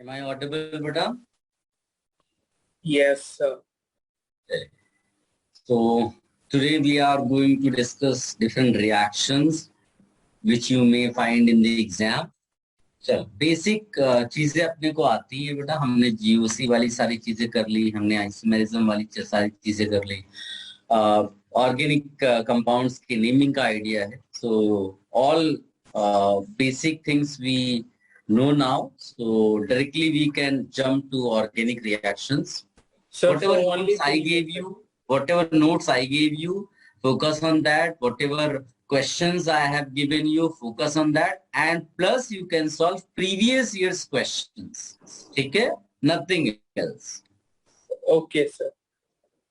Am I audible, beta? Yes, sir. So today we are going to discuss different reactions which you may find in the exam. चल basic चीजें अपने को आती है बेटा. हमने जीओसी वाली सारी चीजें कर ली, हमने आइसोमेरिज्म वाली सारी चीजें कर ली. ऑर्गेनिक कंपाउंड्स की नेमिंग का आइडिया है. So all basic things we know now. So directly we can jump to organic reactions. Sir, Whatever so only notes I gave you, focus on that. Whatever questions I have given you, focus on that. And plus you can solve previous year's questions. Okay? Nothing else. Okay, sir.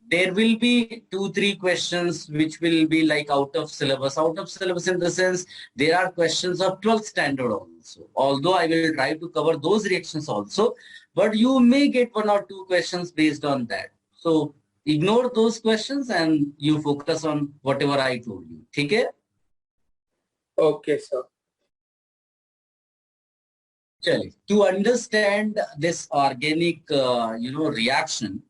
There will be 2-3 questions which will be like out of syllabus. Out of syllabus in the sense, there are questions of 12th standard also. Although I will try to cover those reactions also, but you may get 1 or 2 questions based on that. So ignore those questions and you focus on whatever I told you. Okay? Okay, sir. Chale. To understand this organic, reaction,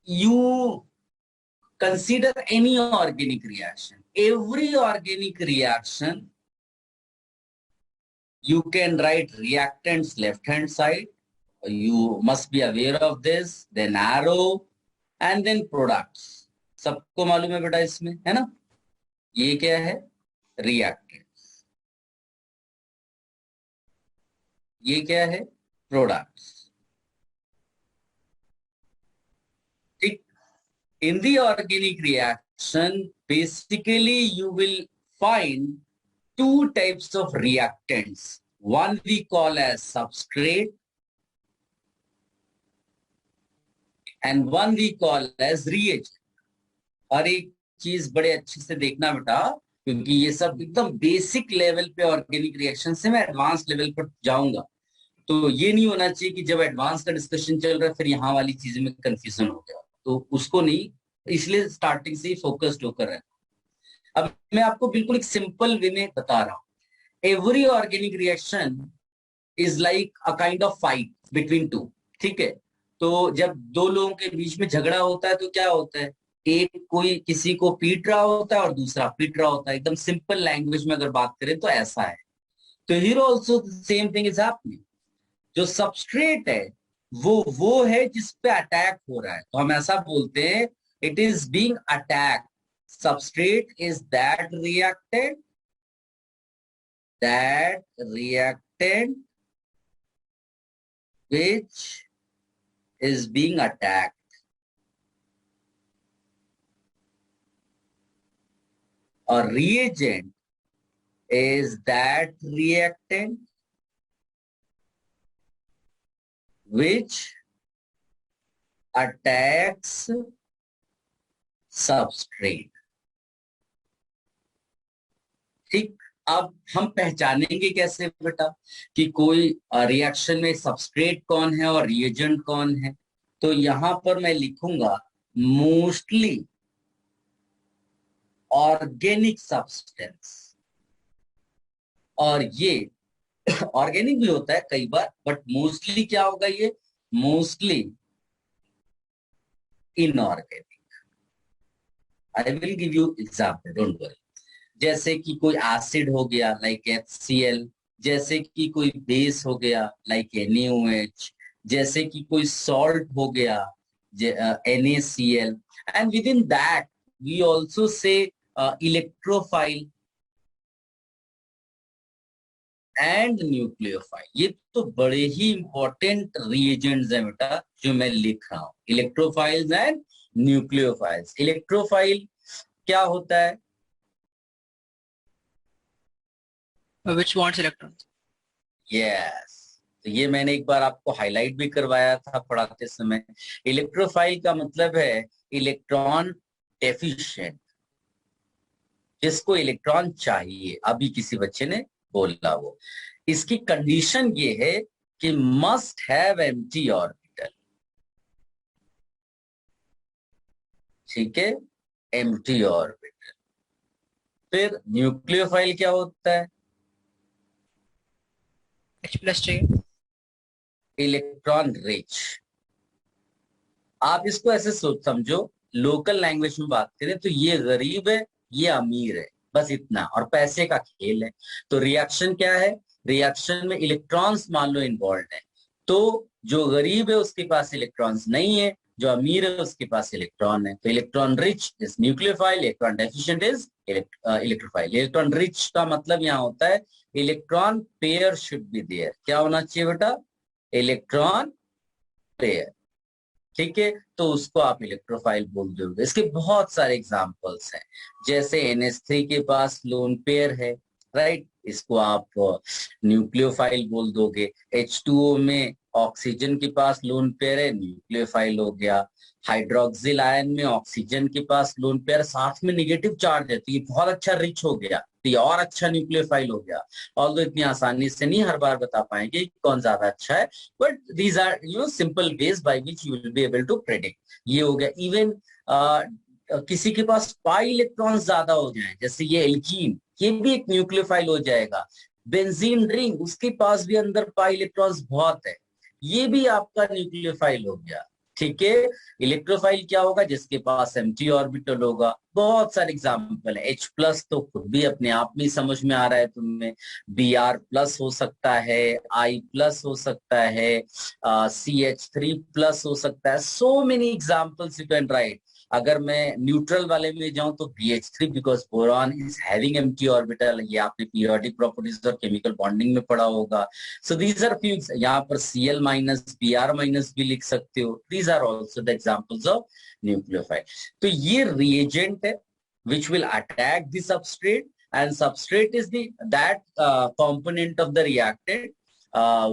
you consider any organic reaction. Every organic reaction, you can write reactants left hand side. You must be aware of this. Then arrow and then products. सबको मालूम है बेटा इसमें, है ना? ये क्या है? Reactants. ये क्या है? Products. In the organic reaction, basically you will find 2 types of reactants. One we call as substrate and one we call as reagent. हर एक चीज बड़े अच्छे से देखना बेटा, क्योंकि ये सब एकदम बेसिक लेवल पे ऑर्गेनिक रिएक्शन से मैं एडवांस लेवल पर जाऊंगा. तो ये नहीं होना चाहिए कि जब एडवांस का डिस्कशन चल रहा है फिर यहाँ वाली चीजें में कंफ्यूजन हो गया. तो उसको नहीं, इसलिए स्टार्टिंग से ही फोकस्ड होकर है. अब मैं आपको बिल्कुल एक सिंपल वे में बता रहा हूं. Every organic reaction is like a kind of fight between two. ठीक है? तो जब दो लोगों के बीच में झगड़ा होता है तो क्या होता है? एक कोई किसी को पीट रहा होता है और दूसरा पीट रहा होता है. एकदम सिंपल लैंग्वेज में अगर बात करें तो ऐसा है. तो here also same thing is happening. जो सबस्ट्रेट है वो है जिस पे अटैक हो रहा है. तो हम ऐसा बोलते हैं, it is being attack. Substrate is that reactant which is being attacked. A reagent is that reactant which attacks substrate. ठीक. अब हम पहचानेंगे कैसे बेटा कि कोई रिएक्शन में सबस्ट्रेट कौन है और रिएजेंट कौन है? तो यहां पर मैं लिखूंगा मोस्टली ऑर्गेनिक सब्सटेंस. और ये ऑर्गेनिक भी होता है कई बार, बट मोस्टली क्या होगा? ये mostly inorganic. I will give you example, don't worry. जैसे कि कोई एसिड हो गया लाइक HCl, जैसे कि कोई बेस हो गया लाइक NaOH, जैसे कि कोई सॉल्ट हो गया NaCl, and within that we also say electrophile and nucleophile. ये तो बड़े ही इंपॉर्टेंट रिएजेंट्स हैं बेटा जो मैं लिख रहा हूं. Electrophiles and nucleophiles. इलेक्ट्रोफाइल क्या होता है? Which wants electrons? Yes. तो ये मैंने एक बार आपको हाईलाइट भी करवाया था पढ़ाते समय. इलेक्ट्रोफाइल का मतलब है इलेक्ट्रॉन डेफिशिएंट, जिसको इलेक्ट्रॉन चाहिए. अभी किसी बच्चे ने बोला वो. इसकी कंडीशन ये है कि मस्ट हैव एम्प्टी ऑर्बिटल. ठीक है? Empty orbital. फिर न्यूक्लियोफाइल क्या होता है? H+ चाहिए. Electron rich. आप इसको ऐसे सोच समझो, लोकल लैंग्वेज में बात करें तो ये गरीब है, ये अमीर है, बस इतना, और पैसे का खेल है. तो रिएक्शन क्या है? रिएक्शन में इलेक्ट्रॉन्स मान लो इन्वॉल्व है, तो जो गरीब है उसके पास इलेक्ट्रॉन्स नहीं है, जो अमीर है उसके पास इलेक्ट्रॉन है. तो electron rich is nucleophile, electron deficient is electrophile. Electron rich का मतलब यहाँ होता है electron pair should be there. क्या होना चाहिए बेटा? Electron pair. ठीक है, तो उसको आप इलेक्ट्रोफाइल बोल दोगे. इसके बहुत सारे एग्जांपल्स हैं, जैसे NH3 के पास लोन पेयर है, राइट, इसको आप न्यूक्लियोफाइल बोल दोगे. H2O में ऑक्सीजन के पास लोन पेयर है, न्यूक्लियोफाइल हो गया. हाइड्रोक्सिल आयन में ऑक्सीजन के पास लोन पेयर साथ में नेगेटिव चार्ज है, तो ये बहुत अच्छा रिच हो गया, तो ये और अच्छा न्यूक्लियोफाइल हो गया. ऑल्दो इतनी आसानी से नहीं हर बार बता पाएंगे कि कौन ज्यादा अच्छा है, but these are simple ways by which you will be able to predict. ये हो गया. इवन किसी के पास पाई इलेक्ट्रॉन्स ज्यादा हो जाए, जैसे ये एल्कीन, ये भी एक न्यूक्लियोफाइल हो जाएगा. बेंजीन रिंग, उसके पास भी अंदर पाई इलेक्ट्रॉन्स बहुत है, ये भी आपका न्यूक्लियोफाइल हो गया. ठीक है. इलेक्ट्रोफाइल क्या होगा? जिसके पास एम्प्टी ऑर्बिटल होगा. बहुत सारे एग्जाम्पल है. H+ तो खुद भी अपने आप में समझ में आ रहा है तुम्हें. Br+ हो सकता है, I+ हो सकता है, CH3+ हो सकता है. So many examples you can write. अगर मैं न्यूट्रल वाले में जाऊं तो BH3, because boron is having empty orbital. ये आपने पीरियोडिक प्रॉपर्टीज और केमिकल बॉन्डिंग में पढ़ा होगा. So these are few. यहाँ पर Cl-, Br- भी लिख सकते हो. These are also the examples of nucleophile. तो ये रिएजेंट है which will attack the substrate, and substrate is the that component of the reactant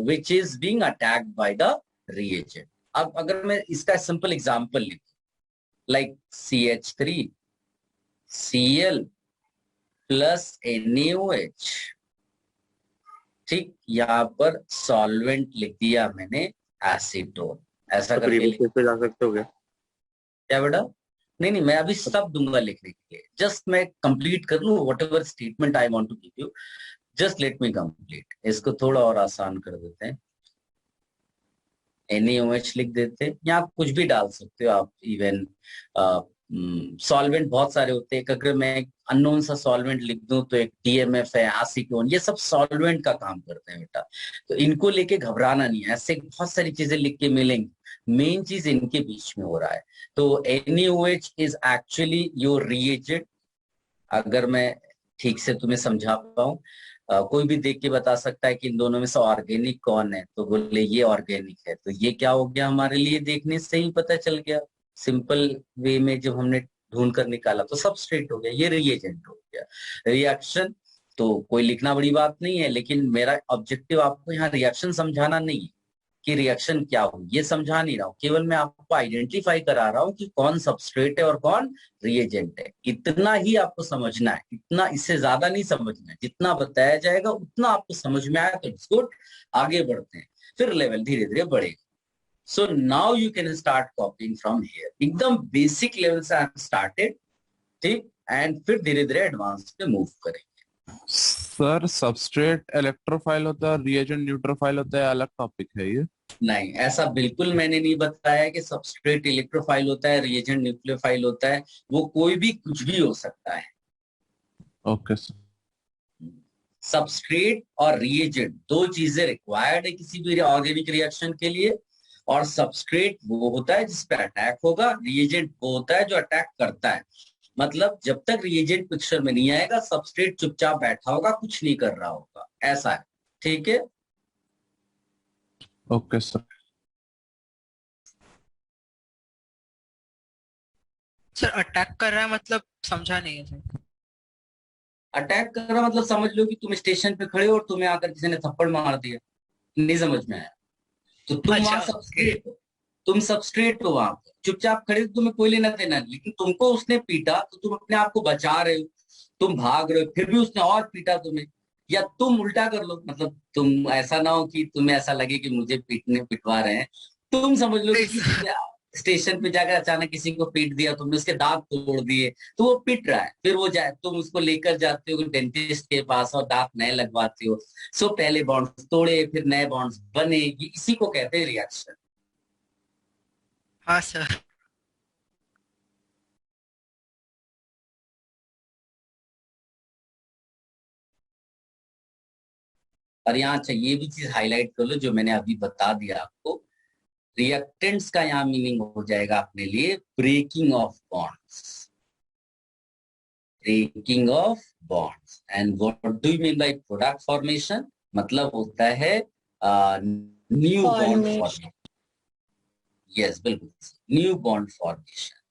which is being attacked by the reagent. अब अगर मैं इसका सिंपल एग्जांपल लिखूं, like CH3 Cl plus NaOH, ठीक, यहाँ पर सॉल्वेंट लिख दिया मैंने एसीटोन. ऐसा करके प्रीवियस पे जा सकते हो क्या? क्या बेटा? नहीं नहीं, मैं अभी सब दूंगा लिखने के लिए. जस्ट मैं कंप्लीट कर लूं whatever statement I want to give you. Just let me complete. इसको थोड़ा और आसान कर देते हैं. NaOH लिख देते हैं, या कुछ भी डाल सकते हो आप. इवन सॉल्वेंट बहुत सारे होते हैं. अगर मैं अननोन सा सॉल्वेंट लिख दूं तो एक DMF है, एसीटोन, ये सब सॉल्वेंट का काम करते हैं बेटा. तो इनको लेके घबराना नहीं है. ऐसे बहुत सारी चीजें लिख के मिलेंगी, मेन चीज इनके बीच में हो रहा है. तो NaOH is actually your reagent. अगर मैं ठीक से तुम्हें समझा पाऊं, कोई भी देख के बता सकता है कि इन दोनों में से ऑर्गेनिक कौन है, तो बोले ये ऑर्गेनिक है. तो ये क्या हो गया? हमारे लिए देखने से ही पता चल गया. सिंपल वे में जब हमने ढूंढ कर निकाला तो सबस्ट्रेट हो गया, ये रिएजेंट हो गया. रिएक्शन तो कोई लिखना बड़ी बात नहीं है, लेकिन मेरा ऑब्जेक्टिव आपको यहाँ रिएक्शन समझाना नहीं है कि रिएक्शन क्या हो, ये समझा नहीं रहा हूँ. केवल मैं आपको आइडेंटिफाई करा रहा हूँ कि कौन सबस्ट्रेट है और कौन रिएजेंट है. इतना ही आपको समझना है, इतना, इससे ज्यादा नहीं समझना है. जितना बताया जाएगा उतना आपको समझ में आया तो इट्स गुड. आगे बढ़ते हैं, फिर लेवल धीरे धीरे बढ़ेगा. So now you can start कॉपिंग from here. एकदम बेसिक लेवल से आई स्टार्टेड, ठीक, एंड फिर धीरे धीरे एडवांस पे मूव करेंगे. सर सबस्ट्रेट इलेक्ट्रोफाइल होता है, रिएजेंट न्यूट्रोफाइल होता है, अलग टॉपिक है ये? नहीं, ऐसा बिल्कुल मैंने नहीं बताया कि सबस्ट्रेट इलेक्ट्रोफाइल होता है, रिएजेंट न्यूक्लियोफाइल होता है. वो कोई भी कुछ भी हो सकता है. Okay sir. सबस्ट्रेट और रिएजेंट दो चीजें रिक्वायर्ड है किसी भी ऑर्गेनिक रिएक्शन के लिए. और सबस्ट्रेट वो होता है जिस पे अटैक होगा, रिएजेंट वो होता है जो अटैक करता है. मतलब जब तक रिएजेंट पिक्चर में नहीं आएगा, सबस्ट्रेट चुपचाप बैठा होगा, कुछ नहीं कर रहा होगा. ऐसा है. ठीक है. Okay sir. सर अटैक कर रहा है मतलब समझा नहीं है सर. अटैक कर रहा मतलब समझ लो कि तुम स्टेशन पे खड़े हो और तुम्हें आकर किसी ने थप्पड़ मार दिया, नहीं समझ में आया, तो तुम अच्छा, वहां सबस्ट्रेट हो. तुम सबस्ट्रेट हो, वहां पर चुपचाप खड़े हो, तुम्हें कोई लेना देना नहीं. लेकिन तुमको उसने पीटा तो तुम अपने आप को बचा रहे हो, तुम भाग रहे हो, फिर भी उसने और पीटा तुम्हें. या तुम उल्टा कर लो, मतलब तुम ऐसा ना हो कि तुम्हें ऐसा लगे कि मुझे पिटवा रहे हैं. तुम समझ लो कि स्टेशन पे जाकर अचानक किसी को पीट दिया तुमने, उसके दांत तोड़ दिए, तो वो पिट रहा है, फिर वो जाए, तुम उसको लेकर जाते हो डेंटिस्ट के पास और दांत नए लगवाते हो। सो पहले बॉन्ड्स तोड़े, फिर नए बॉन्ड्स बने, ये इसी को कहते हैं रिएक्शन। हाँ सर। और यहाँ चाहिए ये भी चीज हाईलाइट कर लो जो मैंने अभी बता दिया आपको, रिएक्टेंट्स का यहाँ मीनिंग हो जाएगा अपने लिए breaking of bonds, breaking of bonds. And what do you mean by product formation, मतलब होता है न्यू बॉन्ड फॉर्मेशन। यस बिल्कुल, new bond formation.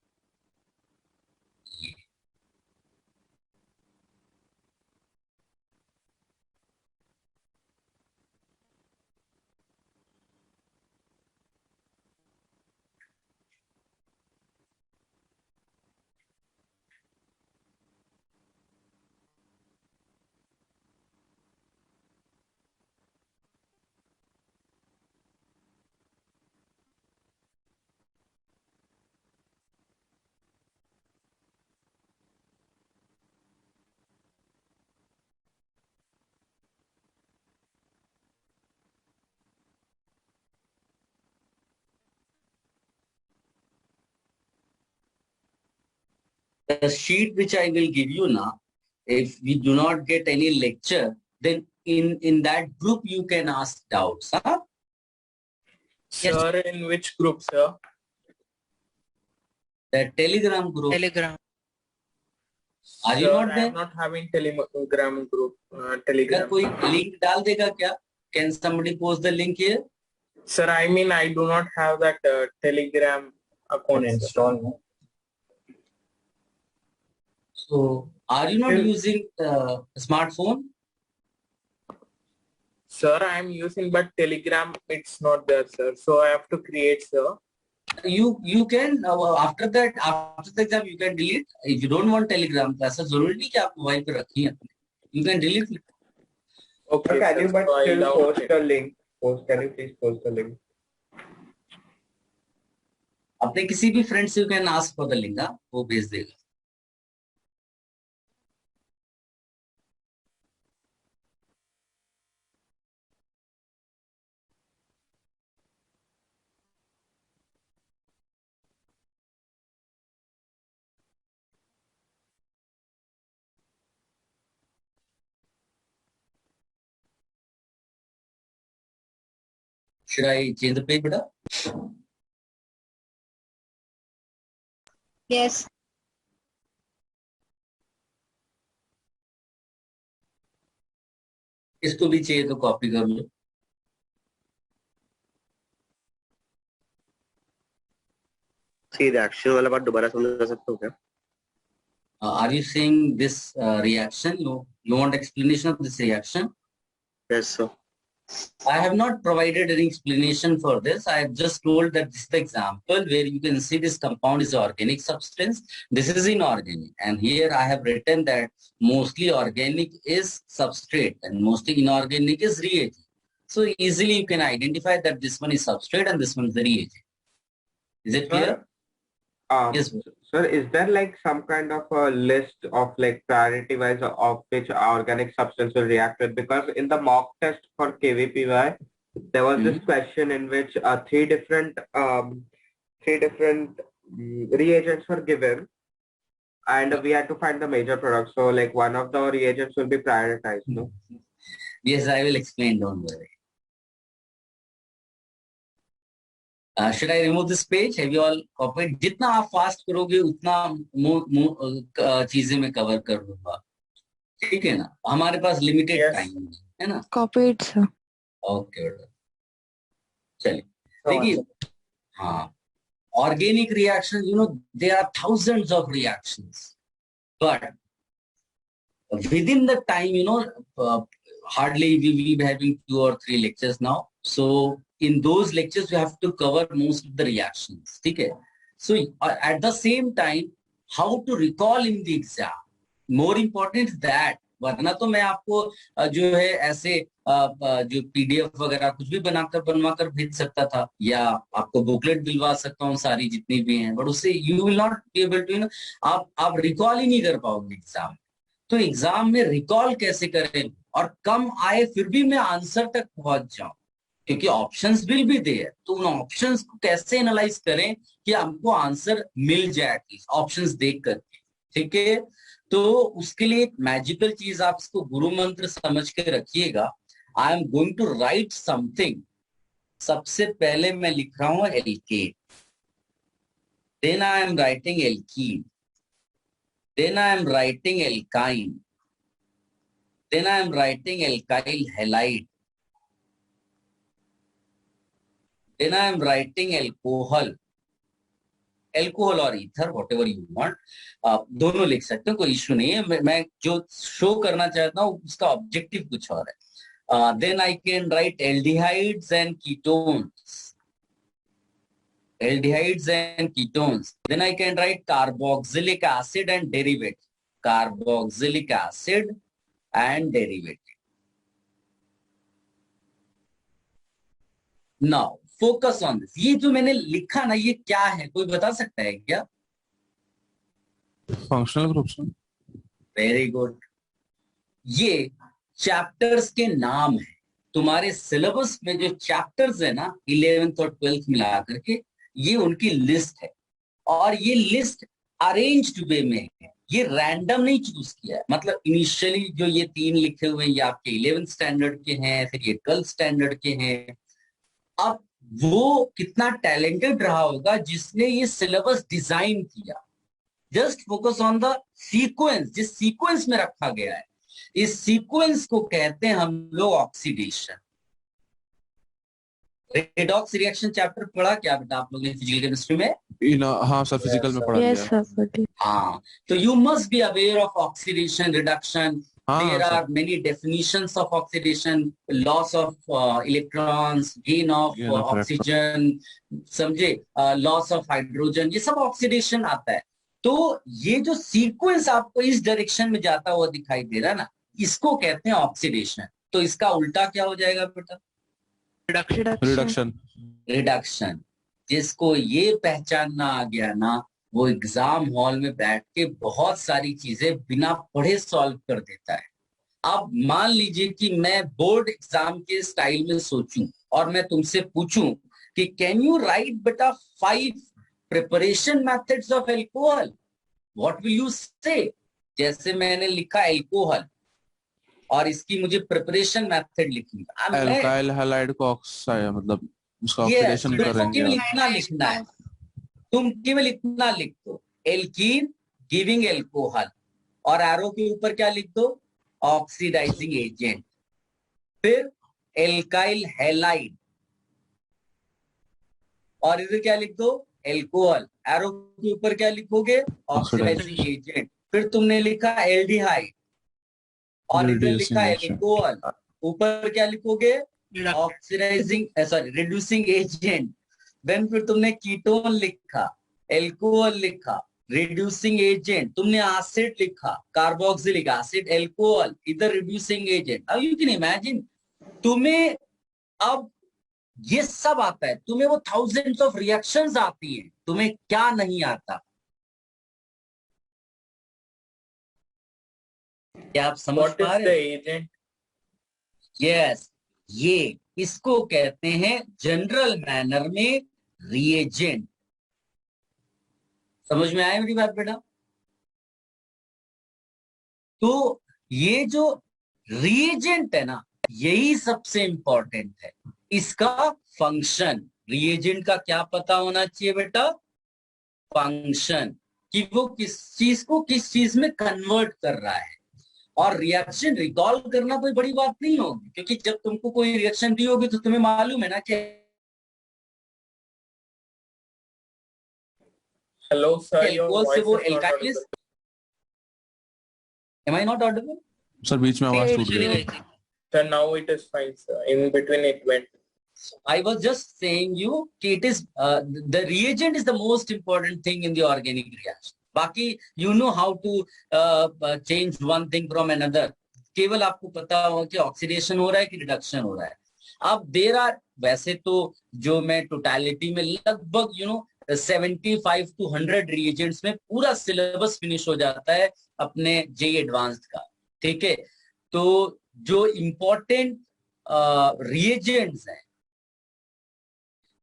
The sheet which I will give you now, if we do not get any lecture, then in that group you can ask doubts. Huh? Sir, in which group, sir? The Telegram group. Telegram. Are you Sir, not I there? am not having Telegram group. क्या Telegram. कोई link डाल देगा क्या? Can somebody post the link here? Sir, I mean I do not have that Telegram account. Install. So, are you not using smartphone? Sir, I am using, but Telegram it's not there, sir. So I have to create, sir. You can after the exam you can delete. If you don't want Telegram, तो ऐसा जरूरी नहीं कि आप mobile पे रखिए, you can delete it. Okay, Can sir, you but so I'll still download post it. the link? Can you please post the link? अपने किसी भी फ्रेंड से you can ask for the link, हाँ, वो भेज देगा। Should I change the page, beta? Yes. इसको भी चाहिए तो कॉपी कर लो। रिएक्शन वाला बात दोबारा समझा सकते हो क्या? Are you saying this reaction? You want explanation of this reaction? Yes, sir. I have not provided any explanation for this. I have just told that this is the example where you can see this compound is organic substance. This is inorganic. And here I have written that mostly organic is substrate and mostly inorganic is reagent. So easily you can identify that this one is substrate and this one is the reagent. Is it clear? Yes. Sir, is there like some kind of a list of like priority wise of which organic substance will react with? Because in the mock test for KVPY, there was this question in which three different reagents were given, and we had to find the major products. So like one of the reagents will be prioritized, no? Yes, I will explain. Don't worry. Should I remove this page? Have you all copied? जितना आप fast करोगे उतना चीजें मैं cover कर दूंगा, ठीक है ना? हमारे पास लिमिटेड टाइम है ना? Copied, sir. ओके चलिए देखिए, हाँ, organic reaction, you know, there are thousands of reactions, but within the time, you know, hardly we will be having 2 or 3 lectures now. So in those lectures, you have to cover most of the reactions. Okay. So at the same time, how to recall in the exam. More important is that, वरना तो मैं आपको जो है ऐसे जो PDF वगैरह कुछ भी बनवाकर भेज सकता था, या आपको बुकलेट दिलवा सकता हूँ सारी जितनी भी हैं, बट उससे you will not be able to, आप रिकॉल ही नहीं कर पाओगे एग्जाम। तो एग्जाम में रिकॉल कैसे करें और कम आए फिर भी मैं आंसर तक पहुंच जाऊं, क्योंकि ऑप्शंस विल बी देयर, तो उन ऑप्शंस को कैसे एनालाइज करें कि हमको आंसर मिल जाए एटलीस्ट ऑप्शंस देख करके, ठीक है। तो उसके लिए एक मैजिकल चीज आप इसको गुरु मंत्र समझ के रखिएगा। I am going to write something. सबसे पहले मैं लिख रहा हूं alkane, then I am writing alkene, then I am writing alkyne, then I am writing alkyl halide, then I am writing alcohol, alcohol or ether, whatever you want, आप दोनों लिख सकते हो, कोई इश्यू नहीं है। मैं जो शो करना चाहता हूँ उसका ऑब्जेक्टिव कुछ और है। then I can write aldehydes and ketones, aldehydes and ketones, then I can write carboxylic acid and derivative, carboxylic acid and derivative. Now focus on this. ये जो मैंने लिखा ना, ये क्या है, कोई बता सकता है क्या? Functional groups. Very good. ये चैप्टर्स के नाम है। तुम्हारे सिलेबस में जो चैप्टर्स है ना 11th और 12th मिला करके, ये उनकी लिस्ट है, और ये लिस्ट अरेंज्ड वे में है, ये रैंडम नहीं चूज किया है। मतलब इनिशियली जो ये 3 लिखे हुए हैं ये आपके 11th स्टैंडर्ड के हैं, फिर ये 12th स्टैंडर्ड के हैं। अब वो कितना टैलेंटेड रहा होगा जिसने ये सिलेबस डिजाइन किया। Just focus on the sequence, जिस सीक्वेंस में रखा गया है, इस सीक्वेंस को कहते हैं हम लोग ऑक्सीडेशन। रेडॉक्स रिएक्शन चैप्टर पढ़ा क्या बेटा आप लोगों ने फिजिकल केमिस्ट्री में? हाँ सर, फिजिकल में पढ़ा दिया। हाँ, तो you must be aware of oxidation, reduction. There are many definitions of oxidation, loss of electrons, gain of oxygen, समझे, loss of hydrogen, ये सब ऑक्सीडेशन आता है। तो ये जो सीक्वेंस आपको इस डायरेक्शन में जाता हुआ दिखाई दे रहा है ना, इसको कहते हैं ऑक्सीडेशन। तो इसका उल्टा क्या हो जाएगा बेटा? रिडक्शन। रिडक्शन। जिसको ये पहचानना आ गया ना, वो एग्जाम हॉल में बैठ के बहुत सारी चीजें बिना पढ़े सॉल्व कर देता है। अब मान लीजिए कि मैं बोर्ड एग्जाम के स्टाइल में सोचूं और मैं तुमसे पूछूं कि कैन यू राइट बेटा 5 preparation methods of alcohol, what will you से? जैसे मैंने लिखा एल्कोहल और इसकी मुझे प्रिपरेशन मेथड लिखनी है, एल्काइल हैलाइड को ऑक्साइड, मतलब उसका ऑक्सीडेशन करेंगे। इतना लिखना है, तुम केवल इतना लिख दो, एल्कीन गिविंग एल्कोहल, और एरो के ऊपर क्या लिख दो? Oxidising agent. फिर एल्काइल हैलाइड, और इधर क्या लिख दो? एल्कोहल। एरो के ऊपर क्या लिखोगे? Oxidising agent. फिर तुमने लिखा एल्डिहाइड, और इधर लिखा एल्कोहल, ऊपर क्या लिखोगे? Oxidising reducing agent. देन फिर तुमने कीटोन लिखा, एल्कोहल लिखा, रिड्यूसिंग एजेंट, तुमने एसिड लिखा, कार्बोक्सिलिक एसिड, एल्कोहल, इधर रिड्यूसिंग एजेंट। अब यू कैन इमेजिन, तुम्हें अब ये सब आता है, तुम्हें वो थाउजेंड्स ऑफ रिएक्शंस आती हैं, तुम्हें क्या नहीं आता? क्या आप समझ पा रहे हैं? यस, ये इसको कहते हैं जनरल मैनर में रिएजेंट। समझ में आया मेरी बात बेटा? तो ये जो रिएजेंट है ना, यही सबसे इंपॉर्टेंट है। इसका फंक्शन, रिएजेंट का क्या पता होना चाहिए बेटा? फंक्शन, कि वो किस चीज को किस चीज में कन्वर्ट कर रहा है। और रिएक्शन रिकॉल करना कोई बड़ी बात नहीं होगी, क्योंकि जब तुमको कोई रिएक्शन दी होगी तो तुम्हें मालूम है ना कि Hello, sir. Your voice से वो is not alkalis. Am I not audible? Sir बीच में आवाज टूट गई। Sir, now it is fine, sir. In between it went. I was just saying you it is the reagent is the most important thing in the organic reaction. Baki, you know how to change one thing from another. केवल आपको पता होगा कि oxidation हो रहा है कि reduction हो रहा है। अब देर आर, वैसे तो जो मैं टोटलिटी में लगभग 75 to 100 रिएजेंट्स में पूरा सिलेबस फिनिश हो जाता है अपने जेई एडवांस्ड का, ठीक है। तो जो इम्पोर्टेंट रिएजेंट्स हैं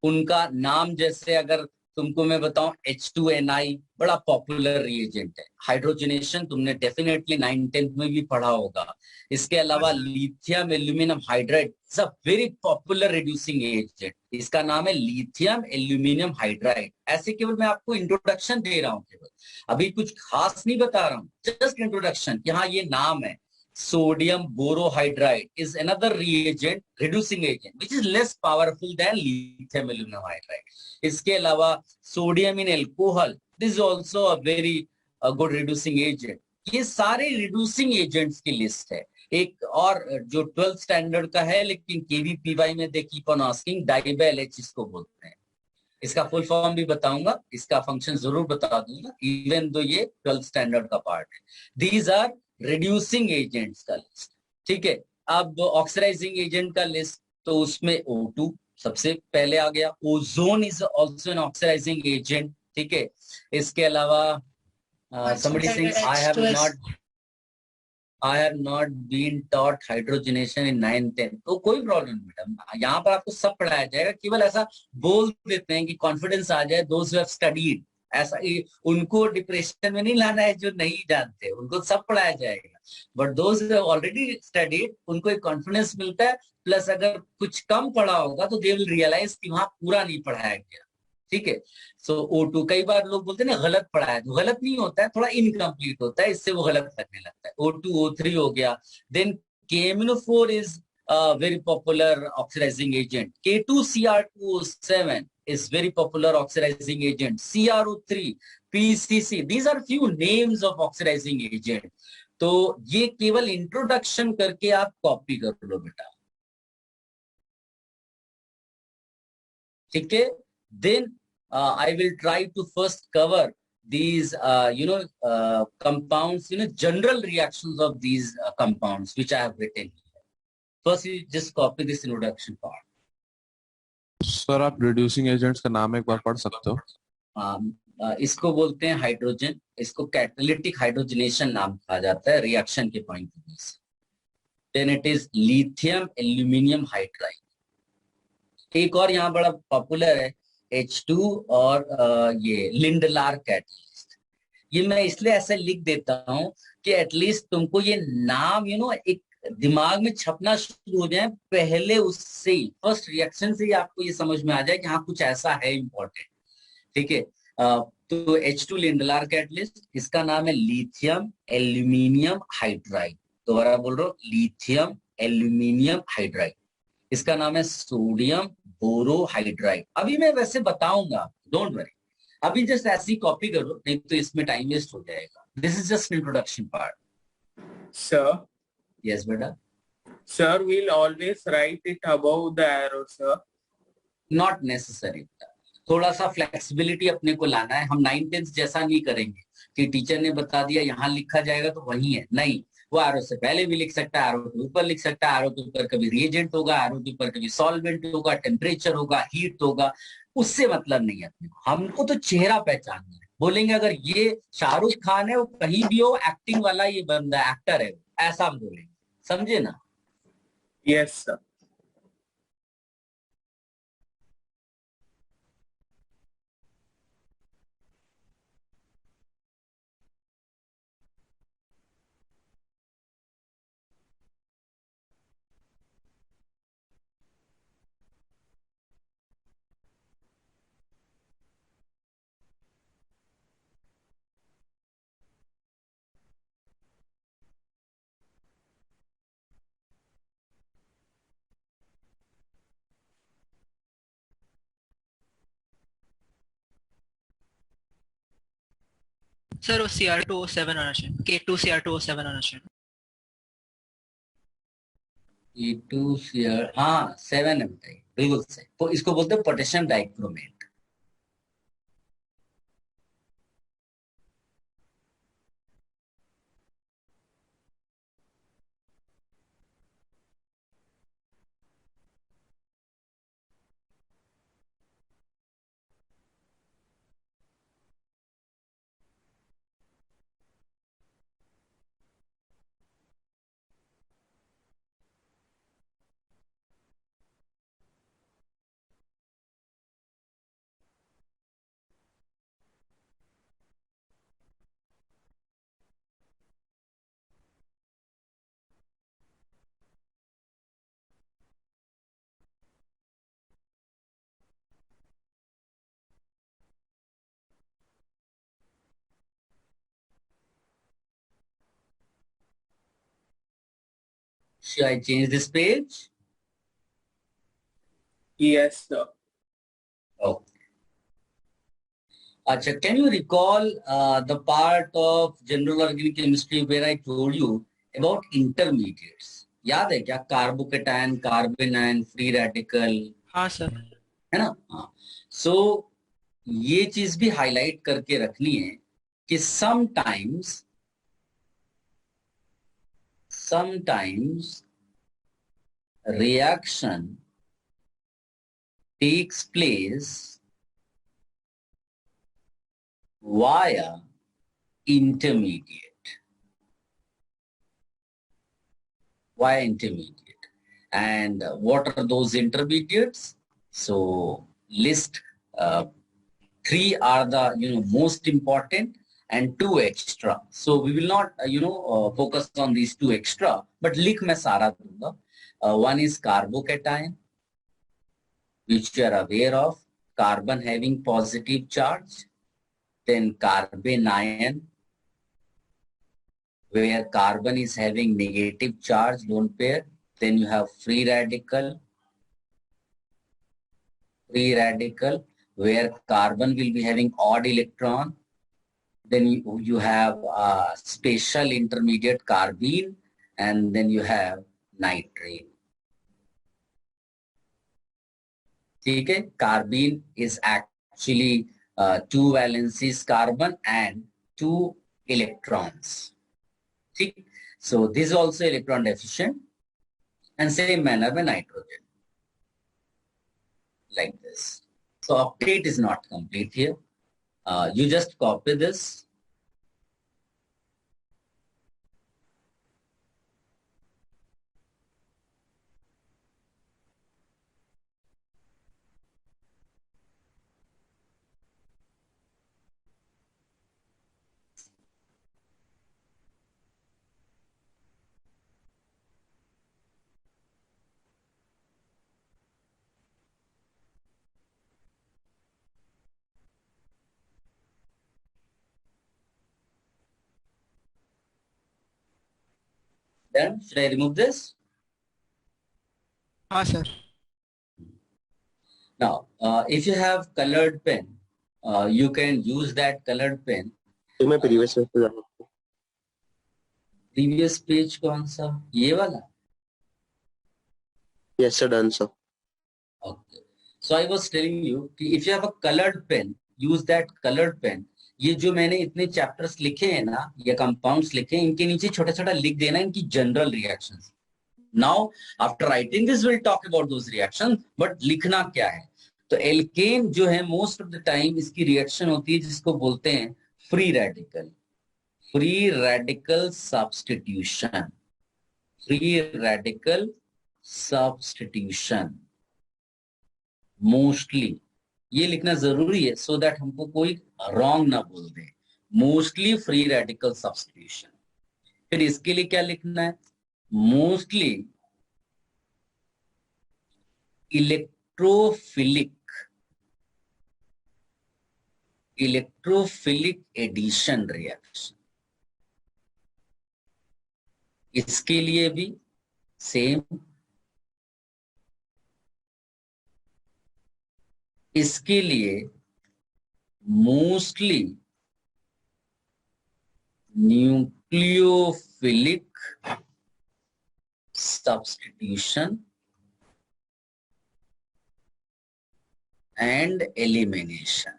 उनका नाम, जैसे अगर तुमको मैं बताऊं, H2Ni बड़ा पॉपुलर रिएजेंट है। हाइड्रोजनेशन तुमने डेफिनेटली 9th-10th में भी पढ़ा होगा। इसके अलावा lithium aluminium hydride is a very popular reducing agent. इसका नाम है लिथियम एल्यूमिनियम हाइड्राइड। ऐसे केवल मैं आपको इंट्रोडक्शन दे रहा हूँ, केवल अभी कुछ खास नहीं बता रहा हूँ, जस्ट इंट्रोडक्शन कि हाँ ये नाम है। Sodium borohydride is another reagent, reducing agent, which is less powerful than lithium aluminum hydride. इसके अलावा sodium in alcohol, this is also a very good reducing agent. ये सारे रिड्यूसिंग एजेंट्स की लिस्ट है। एक और जो 12th स्टैंडर्ड का है, लेकिन केवीपीवाई में दे कीप ऑन आस्किंग, डाइबेल एच इसको बोलते हैं। इसका फुल फॉर्म भी बताऊंगा, इसका फंक्शन जरूर बता दूंगा, इवन दो ये 12th स्टैंडर्ड का पार्ट है। दीज आर रिड्यूसिंग एजेंट्स का लिस्ट, ठीक है। अब ऑक्सीडाइजिंग एजेंट का लिस्ट, तो उसमें O2 सबसे पहले आ गया। Ozone is also an oxidising agent, ठीक है। इसके अलावा somebody saying I have not been taught hydrogenation in 9th-10th, तो कोई प्रॉब्लम नहीं बेटा, यहाँ पर आपको सब पढ़ाया जाएगा। केवल ऐसा बोल देते हैं कि कॉन्फिडेंस आ जाए, those who have studied, ऐसा उनको डिप्रेशन में नहीं लाना है जो नहीं जानते, उनको सब पढ़ाया जाएगा। But those who have already studied, उनको एक कॉन्फिडेंस मिलता है। प्लस अगर कुछ कम पढ़ा होगा तो दे विल रियलाइज कि वहां पूरा नहीं पढ़ाया गया, ठीक है। सो O2, कई बार लोग बोलते हैं ना गलत पढ़ा है, तो गलत नहीं होता है, थोड़ा इनकम्प्लीट होता है, इससे वो गलत लगने लगता है। O2 O3 हो गया। Then KMnO4 is very popular oxidising agent. K2Cr2O7 is very popular oxidizing agent. CrO3, PCC, these are few names of oxidizing agent. तो ये केवल इंट्रोडक्शन करके आप कॉपी कर लो बेटा, ठीक है। Then I will try to first cover these, compounds, general reactions of these compounds which I have written here. First, you just copy this introduction part. Sir आप रिड्यूसिंग एजेंट्स का नाम एक बार पढ़ सकते हो? इसको बोलते हैं हाइड्रोजन, इसको कैटालिटिक हाइड्रोजनेशन नाम कहा जाता है रिएक्शन के पॉइंट ऑफ व्यू से। Then it is lithium aluminium hydride. एक और यहाँ बड़ा पॉपुलर है H2 और ये लिंडलार कैटलिस्ट। ये मैं इसलिए ऐसे लिख देता हूँ कि एटलीस्ट तुमको ये नाम एक दिमाग में छपना शुरू हो जाए, पहले उससे ही फर्स्ट रिएक्शन से ही आपको ये समझ में आ जाए कि हाँ कुछ ऐसा है इंपॉर्टेंट, ठीक है। तो H2 लिंडलार कैटलिस्ट, इसका नाम है लिथियम एल्यूमिनियम हाइड्राइड। दोबारा बोल रहा हूँ, लिथियम एल्यूमिनियम हाइड्राइड। इसका नाम है सोडियम बोरोहाइड्राइड। अभी मैं वैसे बताऊंगा, डोंट वरी, अभी जस्ट ऐसी कॉपी करो, नहीं तो इसमें टाइम वेस्ट हो जाएगा। This is just introduction part. Sir, yes बेटा। sir, we'll always write it above the arrow, sir. Not necessary, थोड़ा सा फ्लेक्सिबिलिटी अपने को लाना है। हम 9th-10th जैसा नहीं करेंगे कि टीचर ने बता दिया यहाँ लिखा जाएगा तो वही है, नहीं। वो आरो से पहले भी लिख सकता है, आरो के ऊपर लिख सकता है, आरो के ऊपर कभी रिएजेंट होगा, आरो के ऊपर कभी सॉल्वेंट होगा, टेम्परेचर होगा, हीट होगा, उससे मतलब नहीं है अपने को। हमको तो चेहरा पहचानना है। बोलेंगे अगर ये शाहरुख खान है, वो कहीं भी हो, एक्टिंग वाला ये बंदा एक्टर है, ऐसा हम बोलेंगे, समझे ना? Yes, sir. सर वो Cr2O7 होना चाहिए, K2Cr2O7 होना चाहिए। E2Cr, हाँ 7 है बेटा, बिल्कुल सही। तो इसको बोलते हैं potassium dichromate. Should I change this page? Yes, sir. Okay. Acha, can you recall the part of general organic chemistry where I told you about intermediates? याद है क्या? कार्बोकेटायन, कार्बेनाइन, फ्री रेडिकल, हाँ सर. है ना? हाँ. So ये चीज भी हाईलाइट करके रखनी है कि sometimes reaction takes place via intermediate. And what are those intermediates? So list 3 are the most important and 2 extra. So we will not focus on these 2 extra, but लिख मैं सारा दूंगा. One is carbocation, which you are aware of, carbon having positive charge. Then carbanion, where carbon is having negative charge, lone pair. Then you have free radical, where carbon will be having odd electron. Then you have special intermediate carbene, and then you have nitrate. Okay, carbene is actually 2 valencies carbon and 2 electrons. Okay? So this is also electron deficient, and same manner with nitrogen, like this. So octet is not complete here. You just copy this. Then should I remove this? हाँ sir. Now, if you have colored pen, you can use that colored pen. तो मैं previous पे जा सकता हूँ. Previous page कौन सा? ये वाला? Yes sir, done sir. Okay. So I was telling you कि if you have a colored pen, use that colored pen. ये जो मैंने इतने चैप्टर्स लिखे हैं ना, ये कंपाउंड्स लिखे हैं, इनके नीचे छोटा छोटा लिख देना इनकी general reactions. Now, after writing this, we'll talk about those reactions. But लिखना क्या है? तो एल्केन जो है मोस्ट ऑफ द टाइम इसकी रिएक्शन होती है जिसको बोलते हैं free radical. Free radical substitution. Free radical substitution. Mostly ये लिखना जरूरी है सो दैट हमको कोई रॉन्ग ना बोल दे. Mostly free radical substitution. फिर इसके लिए क्या लिखना है? Mostly electrophilic addition reaction. इसके लिए भी सेम. इसके लिए mostly nucleophilic substitution and elimination.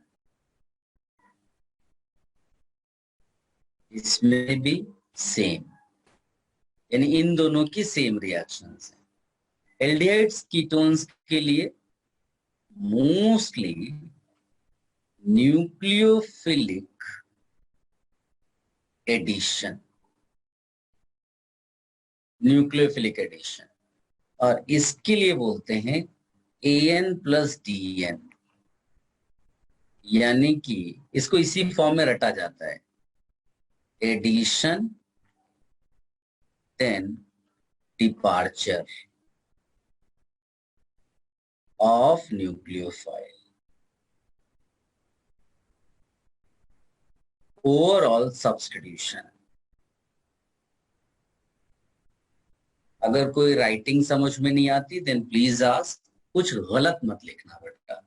इसमें भी सेम, यानी इन दोनों की सेम रिएक्शंस हैं. एल्डिहाइड्स कीटोन्स के लिए mostly nucleophilic addition. Nucleophilic addition. और इसके लिए बोलते हैं AN+DN, यानी कि इसको इसी फॉर्म में रटा जाता है. Addition then departure of nucleophile. Overall substitution. अगर कोई राइटिंग समझ में नहीं आती देन प्लीज आस्क, कुछ गलत मत लिखना बेटा।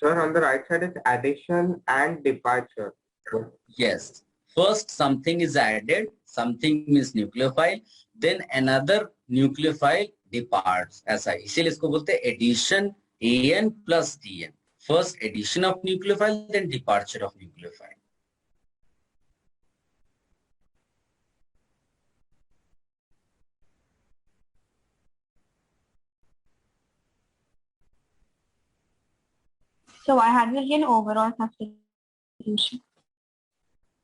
Sir, on the right side is addition and departure. Yes, first something is added, something means nucleophile, then another nucleophile departs, ऐसा है, इसीलिए इसको बोलते हैं addition an plus dn, first addition of nucleophile then departure of nucleophile. So why had we again overall substitution?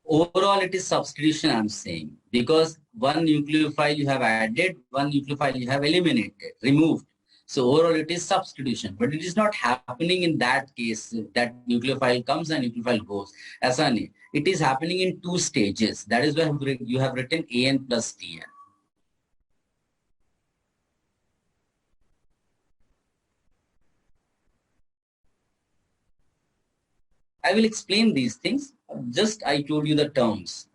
Overall, it is substitution, I'm saying, because one nucleophile you have added, one nucleophile you have eliminated, removed. So overall, it is substitution, but it is not happening in that case that nucleophile comes and nucleophile goes. ऐसा नहीं. It is happening in two stages. That is why you have written an plus dn. I will explain these things. Just I told you the terms.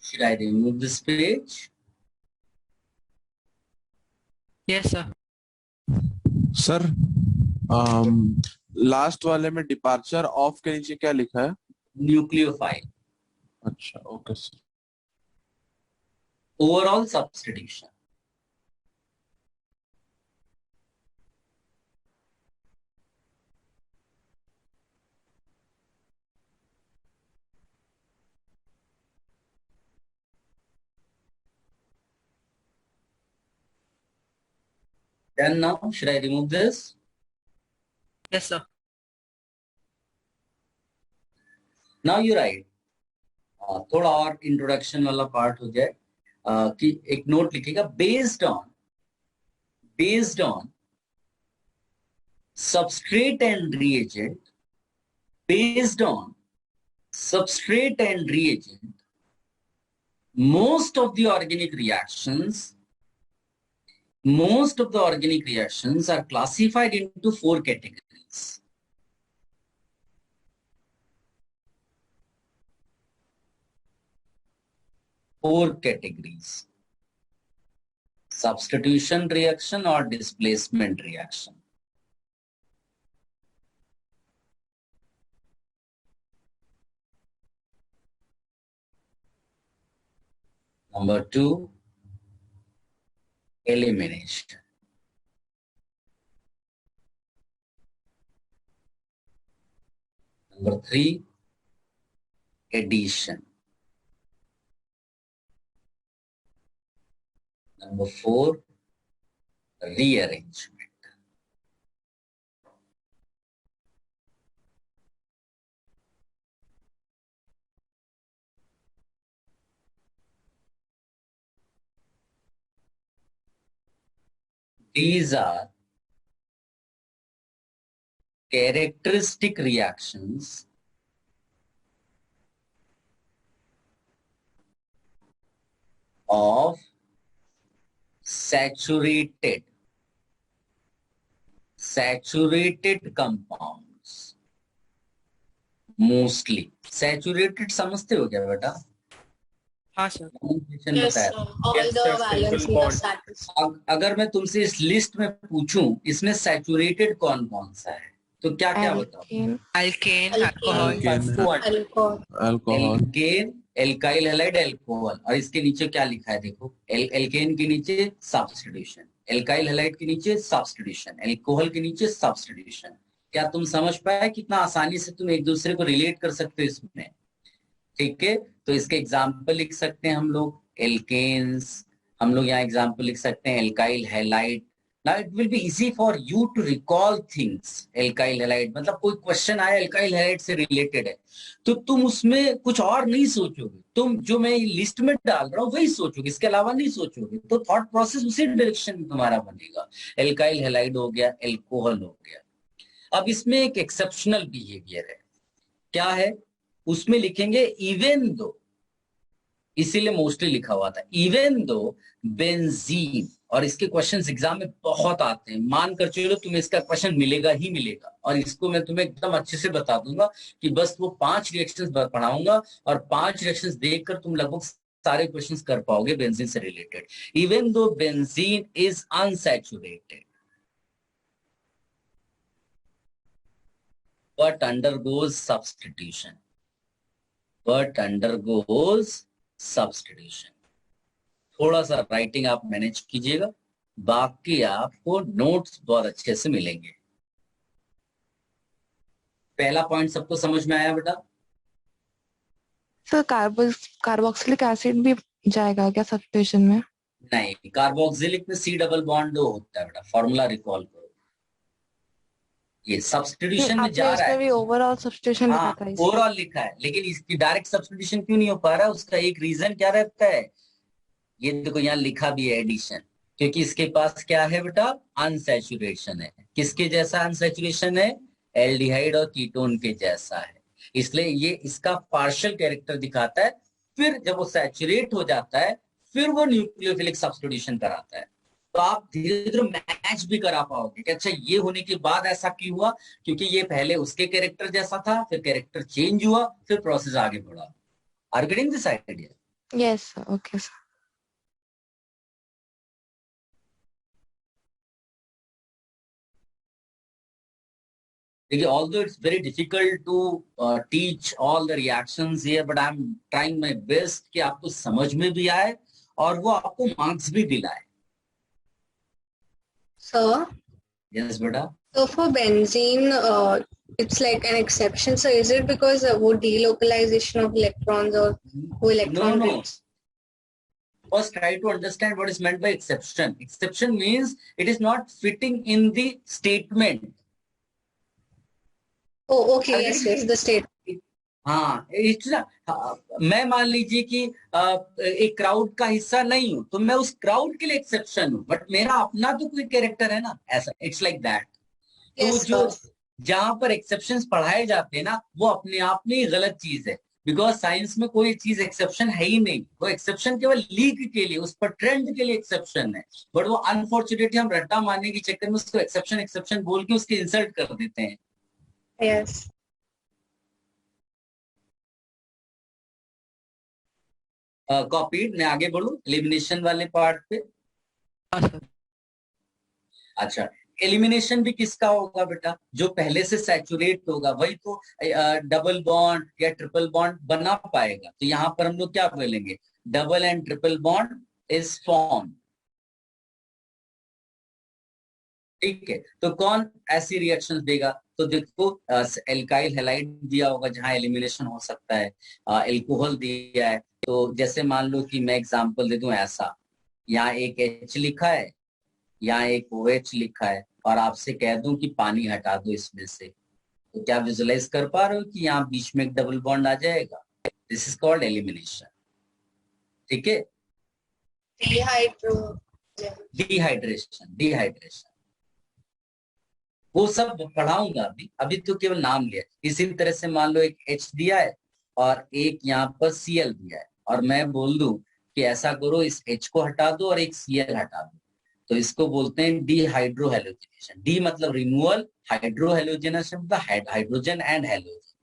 Should I remove this page? Yes, sir. Sir last वाले में departure of के नीचे क्या लिखा है? Nucleophile. अच्छा, okay sir. Overall substitution. Done now. Should I remove this? Yes, sir. Now you write. थोड़ा और इंट्रोडक्शन वाला पार्ट हो जाए कि एक नोट लिखिएगा based on substrate and reagent, based on substrate and reagent, most of the organic reactions are classified into 4 categories. Substitution reaction or displacement reaction. Number 2, elimination. Number 3, addition. Number 4, rearrangement. These are characteristic reactions of saturated compounds. Mostly saturated समझते हो क्या बेटा? हाँ sir. Yes, sir. All Yes, the sir, valency simple are bond. satisfied. अगर मैं तुमसे इस list में पूछूं इसमें सैचुरेटेड कौन कौन सा है तो क्या क्या बताओ? Alkane, Alkane. alcohol. Alcohol. Alcohol, alkane, alkyl halide, alcohol, और इसके नीचे क्या लिखा है देखो, एल्केन के नीचे सब्स्टिट्यूशन, एल्काइल हैलाइड के नीचे सब्स्टिट्यूशन, अल्कोहल के नीचे सब्स्टिट्यूशन। क्या तुम समझ पाए कितना आसानी से तुम एक दूसरे को रिलेट कर सकते हो इसमें? ठीक है, तो इसके एग्जाम्पल लिख सकते हैं हम लोग एल्केन्स, हम लोग यहाँ एग्जाम्पल लिख सकते हैं alkyl halide, Now it will be easy for you to recall things. Alkyl halide मतलब कोई क्वेश्चन आया alkyl halide से रिलेटेड है तो तुम उसमें कुछ और नहीं सोचोगे, तुम जो मैं लिस्ट में डाल रहा हूँ वही सोचोगे, इसके अलावा नहीं सोचोगे, तो थॉट प्रोसेस उसी डायरेक्शन में तुम्हारा बनेगा। एल्काइल हैलाइड हो गया, एल्कोहल हो गया। अब इसमें एक एक्सेप्शनल बिहेवियर है, क्या है उसमें लिखेंगे इवन दो, इसीलिए मोस्टली लिखा हुआ था इवन दो बेंजीन, और इसके क्वेश्चंस एग्जाम में बहुत आते हैं, मानकर चलो तुम्हें इसका क्वेश्चन मिलेगा ही मिलेगा, और इसको मैं तुम्हें एकदम अच्छे से बता दूंगा कि बस वो 5 रिएक्शंस पढ़ाऊंगा और 5 रिएक्शंस देखकर तुम लगभग सारे क्वेश्चंस कर पाओगे बेंजीन से related. Even though benzene is unsaturated but undergoes substitution। थोड़ा सा राइटिंग आप मैनेज कीजिएगा, बाकी आपको नोट्स बहुत अच्छे से मिलेंगे। पहला पॉइंट सबको समझ में आया बेटा? सर कार्बोक्सिलिक एसिड भी जाएगा क्या सब्स्टिट्यूशन में? नहीं, कार्बोक्सिलिक में C डबल बॉन्ड होता है बेटा, फॉर्मूला रिकॉल करो। ये सब्स्टिट्यूशन में जा रहा है, भी ओवरऑल सब्स्टिट्यूशन लिखा था इसमें। ओवरऑल लिखा है, लेकिन इसकी डायरेक्ट सब्स्टिट्यूशन क्यों नहीं हो पा रहा है? उसका एक रीजन क्या रहता है, ये देखो यहाँ लिखा भी है एडिशन, क्योंकि इसके पास क्या है बेटा, अनसैचुरेशन है। किसके जैसा अनसैचुरेशन है? एल्डिहाइड और कीटोन के जैसा है, इसलिए ये इसका पार्शियल कैरेक्टर दिखाता है। फिर जब वो सैचुरेट हो जाता है फिर वो न्यूक्लियोफिलिक सब्स्टिट्यूशन कराता है, तो आप धीरे धीरे मैच भी करा पाओगे कि अच्छा ये होने के बाद ऐसा क्यों हुआ, क्योंकि ये पहले उसके कैरेक्टर जैसा था, फिर कैरेक्टर चेंज हुआ, फिर प्रोसेस आगे बढ़ा। Are you getting this idea? Yes sir, okay sir. देखिए, although it's very difficult to teach all the reactions here, but I'm trying my best कि आपको समझ में भी आए और वो आपको मार्क्स भी दिलाए। Sir, Yes, बेटा। so for benzene, it's like an exception. So is it because वो delocalization of electrons or वो electron No. rich? First, try to understand what is meant by exception. Exception means it is not fitting in the statement. Oh, okay, yes, the state. हाँ, मैं मान लीजिए कि एक crowd का हिस्सा नहीं हूं, तो मैं उस क्राउड के लिए एक्सेप्शन हूं, बट मेरा अपना तो कोई कैरेक्टर है ना, ऐसा इट्स लाइक दैट। तो Yes, जो sir. जहां पर एक्सेप्शंस पढ़ाए जाते हैं ना, वो अपने आप में ही गलत चीज है, बिकॉज साइंस में कोई चीज एक्सेप्शन है ही नहीं। वो एक्सेप्शन केवल लीक के लिए, उस पर ट्रेंड के लिए एक्सेप्शन है, बट वो अनफॉर्चुनेटली हम रट्टा मारने के चक्कर में उसको एक्सेप्शन बोल के उसके इंसल्ट कर देते हैं। Yes. कॉपीड, मैं आगे बढ़ू एलिमिनेशन वाले पार्ट पे। हाँ सर। अच्छा, एलिमिनेशन भी किसका होगा बेटा? जो पहले से सैचुरेट होगा वही तो डबल बॉन्ड या ट्रिपल बॉन्ड बना पाएगा। तो यहाँ पर हम लोग क्या बोलेंगे, double and triple bond is form. ठीक है, तो कौन ऐसी रिएक्शंस देगा? तो देखो, एल्काइल हैलाइड दिया होगा जहां एलिमिनेशन हो सकता है, एल्कोहल दिया है। तो जैसे मान लो कि मैं एग्जांपल दे दूं ऐसा, यहाँ एक H लिखा है, यहाँ एक OH लिखा है, और आपसे कह दूं कि पानी हटा दो इसमें से, तो क्या विजुअलाइज कर पा रहे हो कि यहाँ बीच में एक डबल बॉन्ड आ जाएगा? This is called elimination. ठीक है, डिहाइड्रेशन वो सब पढ़ाऊंगा अभी तो केवल नाम लिया। इसी तरह से मान लो एक H दिया है और एक यहाँ पर Cl दिया है, और मैं बोल दूं कि ऐसा करो, इस H को हटा दो और एक Cl हटा दो, तो इसको बोलते हैं डिहाइड्रोहेलोजिनेशन। डी मतलब रिमूवल, हाइड्रोहेलोजिनेशन मतलब हाइड्रोजन एंड हेलोजन,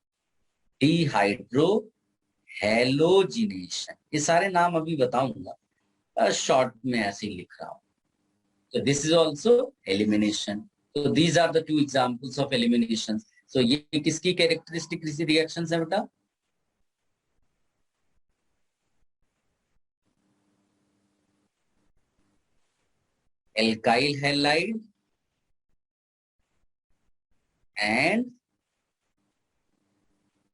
डिहाइड्रोहेलोजिनेशन। ये सारे नाम अभी बताऊंगा, शॉर्ट में ऐसे ही लिख रहा हूं। तो this is also elimination. So these are the two examples of elimination. So ये किसकी कैरेक्टरिस्टिक रिएक्शंस है बेटा? Alkyl halide and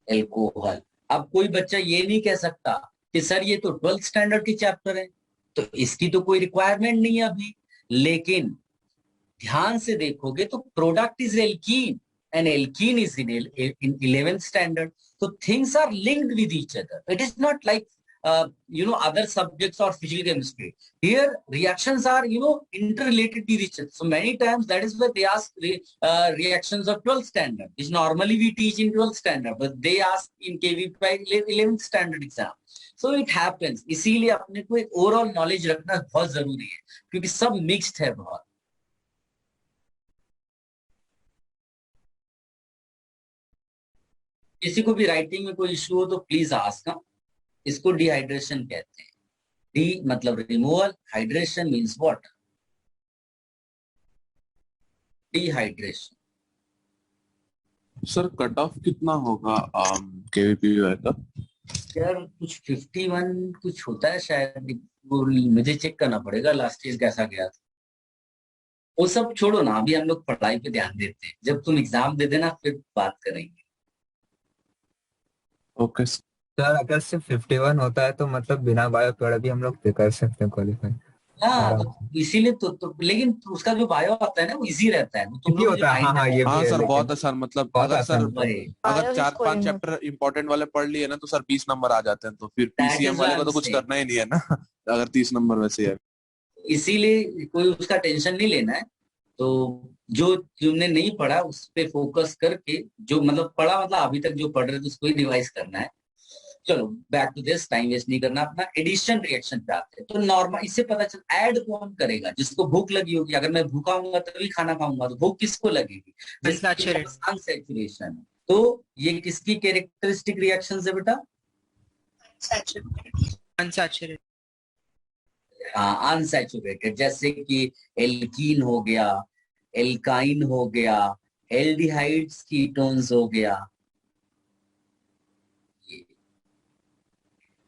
alcohol. अब कोई बच्चा ये नहीं कह सकता कि सर ये तो 12th स्टैंडर्ड की चैप्टर है, तो इसकी तो कोई रिक्वायरमेंट नहीं है अभी, लेकिन ध्यान से देखोगे तो product is alkene and alkene is in 11th standard. So things are linked with each other. It is not like other subjects or physical chemistry. Here reactions are interrelated with each other. So many times that is why they ask reactions of 12th standard, which normally we teach in 12th standard, but they ask in KVP 11th standard exam. So it happens. इसीलिए अपने को एक overall knowledge रखना बहुत जरूरी है, क्योंकि सब मिक्स्ड है बहुत. किसी को भी राइटिंग में कोई इशू हो तो प्लीज आस्क. इसको डिहाइड्रेशन कहते हैं. डी मतलब removal, hydration means water. Dehydration. Sir cut off कितना होगा केवीपीवाई का? यार कुछ 51 कुछ होता है शायद, वो मुझे चेक करना पड़ेगा लास्ट ईयर कैसा गया था. वो सब छोड़ो ना, अभी हम लोग पढ़ाई पे ध्यान देते हैं. जब तुम एग्जाम दे देना फिर बात करेंगे. ओके सर अगर सिर्फ 51 होता है तो मतलब बिना बायो पढ़े भी हम लोग कर सकते हैं क्वालिफाई. हाँ तो इसीलिए तो लेकिन उसका जो बायो आता है ना वो इजी रहता है. तुम इजी लोग होता है. हाँ ये हाँ भी है, सर लेकिन बहुत आसान. मतलब बहुत अगर आसान सर होता है. अगर Bio is 4-5 going chapter important वाले पढ़ लिए ना तो सर 20 नंबर आ जाते हैं. तो फिर That is पीसीएम वाले को तो what I'm कुछ saying. करना ही नहीं है ना अगर 30 नंबर वैसे है. इसीलिए कोई उसका टेंशन नहीं लेना है. तो जो तुमने नहीं पढ़ा उस पे फोकस करके, जो मतलब पढ़ा मतलब अभी तक जो पढ़ रहे थे उसको ही रिवाइज करना है. चलो back to this, time waste नहीं करना अपना. एडिशन रिएक्शन पे आते हैं. तो नॉर्मल इससे पता चल ऐड कौन करेगा? जिसको भूख लगी होगी. अगर मैं भूखा हूंगा तभी खाना खाऊंगा तो भूख किसको लगेगी? अनसैचुरेशन. तो ये किसकी कैरेक्टरिस्टिक रिएक्शन है बेटा? अनसैचुरेटेड. हाँ अनसैचुरेटेड. जैसे कि एल्कीन हो गया, एल्काइन हो गया, एल्डिहाइड्स कीटोन्स हो गया.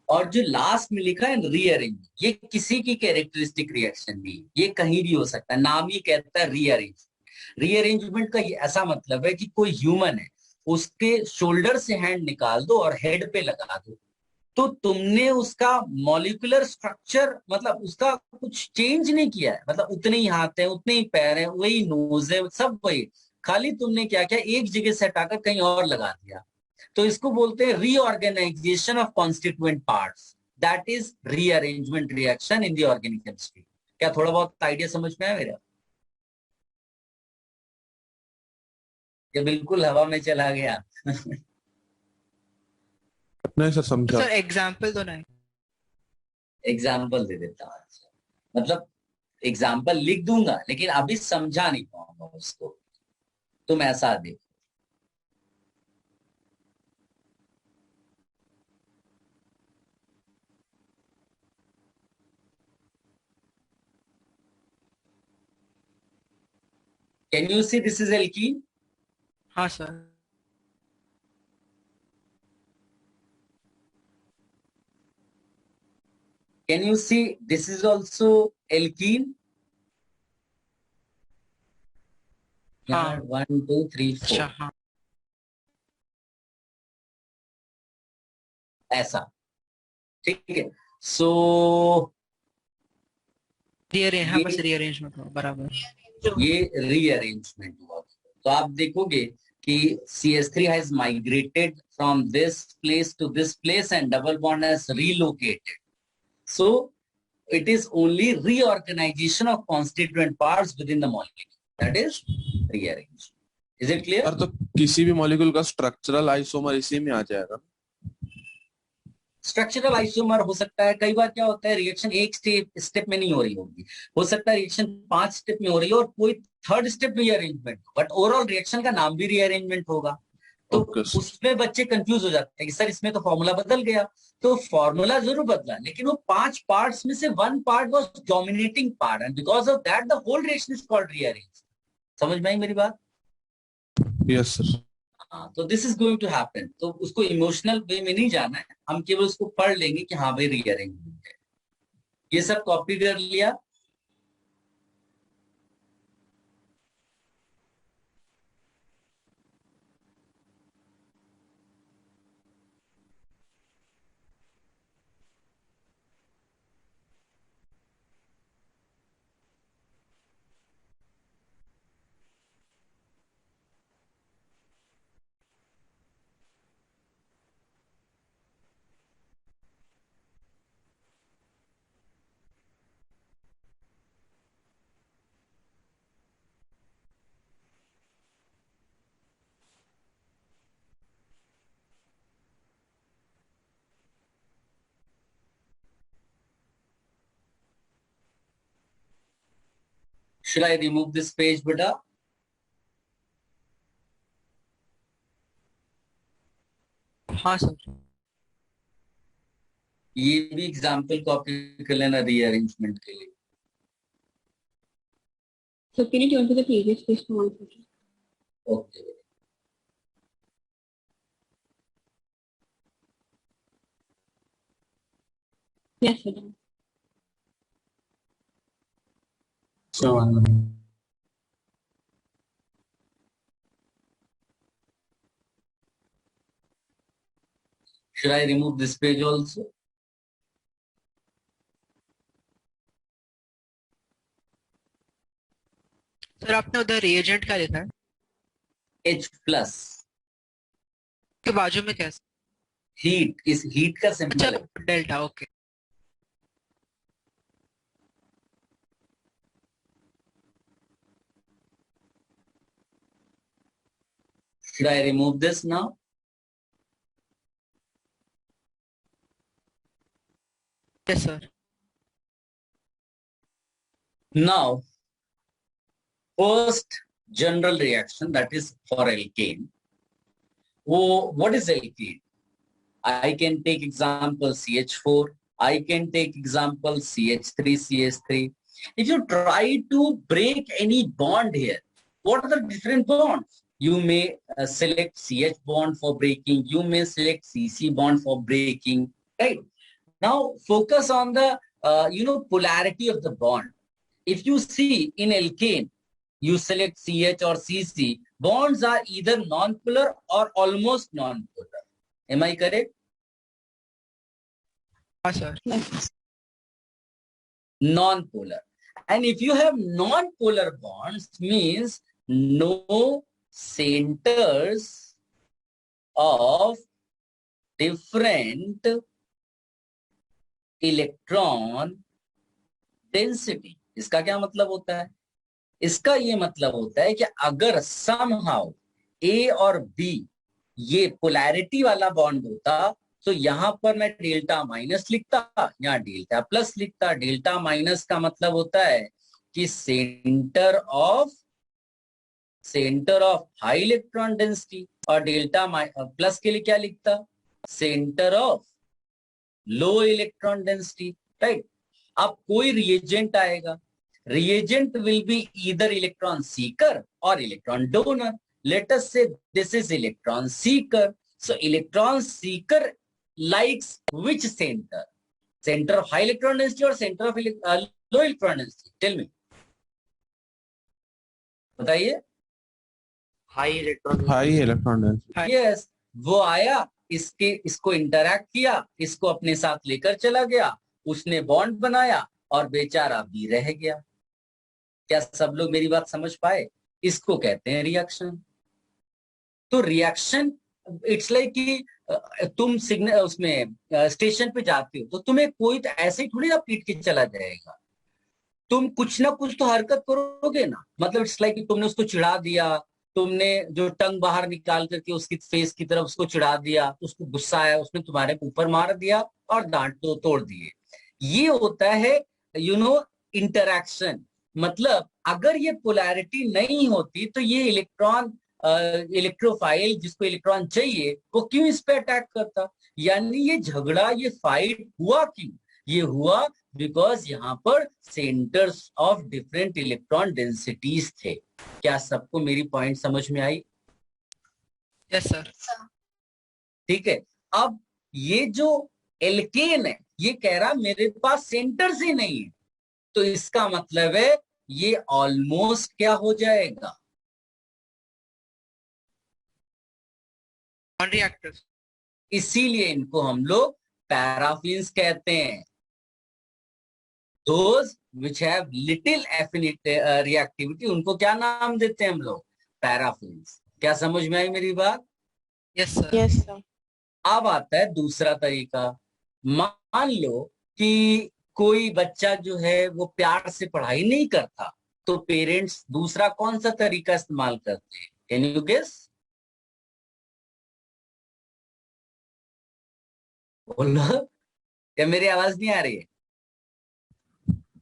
और जो लास्ट में लिखा है रीअरेंज, ये किसी की कैरेक्टरिस्टिक रिएक्शन नहीं, ये कहीं भी हो सकता है. नाम ही कहता है रीअरेंज. रीअरेंजमेंट का ये ऐसा मतलब है कि कोई ह्यूमन है, उसके शोल्डर से हैंड निकाल दो और हेड पे लगा दो, तो तुमने उसका मॉलिक्यूलर स्ट्रक्चर मतलब उसका कुछ चेंज नहीं किया है. मतलब उतने ही हाथ है, उतने ही पैर है, वही नोज है, सब वही. खाली तुमने क्या किया, एक जगह से हटाकर कहीं और लगा दिया. तो इसको बोलते हैं reorganisation of constituent parts. That is rearrangement reaction in the organic chemistry. क्या थोड़ा बहुत आइडिया समझ में आया मेरा? ये बिल्कुल हवा में चला गया. नहीं सर समझा. सर एग्जांपल तो नहीं. एग्जाम्पल दे देता हूँ. मतलब एग्जाम्पल लिख दूंगा लेकिन अभी समझा नहीं पाऊंगा उसको. तुम ऐसा देखो. Can you see this is alkene? हाँ sir. Can you see this is also alkene? हाँ. 1 2 3 अच्छा 4 हाँ. ऐसा. ठीक है. सो हाँ बस रीअरेंजमेंट हो बराबर. ये रीअरेंजमेंट हुआ. तो आप देखोगे कि CH3 has migrated from this place to this place and double bond has relocated. So it is only reorganization of constituent parts within the molecule. That is rearrangement. Is it clear? Sir तो किसी भी molecule का structural isomer इसी में आ जाएगा. Structural isomer हो सकता है. कई बार क्या होता है, रिएक्शन एक स्टेप में नहीं हो रही होगी, हो सकता है रिएक्शन 5 स्टेप में हो रही है और कोई third step rearrangement, but overall reaction का नाम भी रीअरेंजमेंट होगा. तो उसमें बच्चे कंफ्यूज हो जाते हैं कि सर इसमें तो फॉर्मूला बदल गया. तो फॉर्मूला जरूर बदला लेकिन वो 5 पार्ट्स में से 1 part was dominating part and because of that the whole reaction is called rearrange. समझ में आई मेरी बात? Yes sir. हाँ. तो this is going to happen. तो उसको इमोशनल वे में नहीं जाना है, हम केवल उसको पढ़ लेंगे कि हाँ भाई रीअरेंजमेंट है. ये सब कॉपी कर लिया. Should I remove this page, beta? हाँ सर. ये भी एग्जाम्पल कॉपी कर लेना रीअरेंजमेंट के लिए. So can you turn to the previous page for 1 second? Okay. Yes, sir. Done. So 1 minute. Should I remove this page also? Sir आपने उधर reagent क्या लिखा है? H plus. के बाजू में क्या है? हीट, इस हीट का सिंबल अच्छा है. Delta. Okay. Should I remove this now? Yes sir. Now, first general reaction, that is for alkane. Oh, what is alkane? I can take example CH4. I can take example CH3, CH3. If you try to break any bond here, what are the different bonds? You may select CH bond for breaking. You may select CC bond for breaking. Right? Now, focus on the polarity of the bond. If you see in alkane, you select CH or CC, bonds are either non-polar or almost non-polar. Am I correct? हाँ sir. Non-polar. And if you have non-polar bonds, means no centers of different electron density. इसका क्या मतलब होता है? इसका ये मतलब होता है कि अगर somehow A और B ये पोलैरिटी वाला बॉन्ड होता तो यहां पर मैं डेल्टा माइनस लिखता, यहाँ डेल्टा प्लस लिखता. डेल्टा माइनस का मतलब होता है कि centre of high electron density, और डेल्टा प्लस के लिए क्या लिखता? Centre of low electron density. Right. अब कोई रिएजेंट आएगा, reagent will be either electron seeker or electron donor. Let us say this is electron seeker. So electron seeker likes which center? Center of high electron density or center of low electron density? Tell me. बताइए. High electron. High electron density. Yes, वो आया, इसको interact किया, इसको अपने साथ लेकर चला गया, उसने बॉन्ड बनाया और बेचारा भी रह गया. क्या सब लोग मेरी बात समझ पाए? इसको कहते हैं रिएक्शन. तो रिएक्शन इट्स लाइक कि तुम सिग्नल उसमें स्टेशन पे जाते हो तो तुम्हें कोई तो ऐसे ही थोड़ी ना पीट के चला जाएगा. तुम कुछ ना कुछ तो हरकत करोगे ना. मतलब इट्स लाइक कि तुमने उसको चिढ़ा दिया, तुमने जो टंग बाहर निकाल करके उसकी फेस की तरफ उसको चिढ़ा दिया, उसको गुस्सा आया, उसने तुम्हारे ऊपर मार दिया और दांत तो तोड़ दिए. ये होता है इंटरैक्शन. मतलब अगर ये पोलैरिटी नहीं होती तो ये इलेक्ट्रोफाइल जिसको इलेक्ट्रॉन चाहिए वो क्यों इस पे अटैक करता? यानी ये झगड़ा, ये फाइट हुआ क्यों? ये हुआ बिकॉज यहाँ पर centres of different electron densities थे. क्या सबको मेरी पॉइंट समझ में आई? Yes sir. ठीक है. अब ये जो एल्केन है ये कह रहा मेरे पास सेंटर्स ही नहीं है, तो इसका मतलब है ये ऑलमोस्ट क्या हो जाएगा? Non reactive. इसीलिए इनको हम लोग पैराफिन्स कहते हैं. Those which have little affinity reactivity, उनको क्या नाम देते हैं हम लोग? पैराफिन्स. क्या समझ में आई मेरी बात? Yes sir. Yes sir. अब आता है दूसरा तरीका. मान लो कि कोई बच्चा जो है वो प्यार से पढ़ाई नहीं करता, तो पेरेंट्स दूसरा कौन सा तरीका इस्तेमाल करते हैं? Can you guess? बोलो. क्या मेरी आवाज नहीं आ रही है?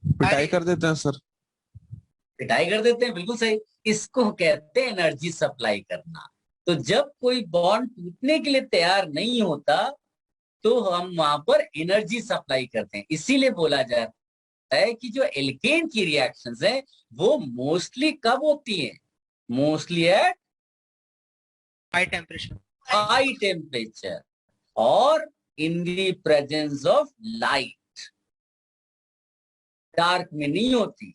पिटाई कर देते हैं सर. पिटाई कर देते हैं, बिल्कुल सही। इसको कहते हैं एनर्जी सप्लाई करना। तो जब कोई बॉन्ड टूटने के लिए तैयार नहीं होता तो हम वहां पर एनर्जी सप्लाई करते हैं। इसीलिए बोला जाता है कि जो एल्केन की रिएक्शंस है वो मोस्टली कब होती हैं? Mostly at high temperature. High temperature और in the presence of light. Dark में नहीं होती।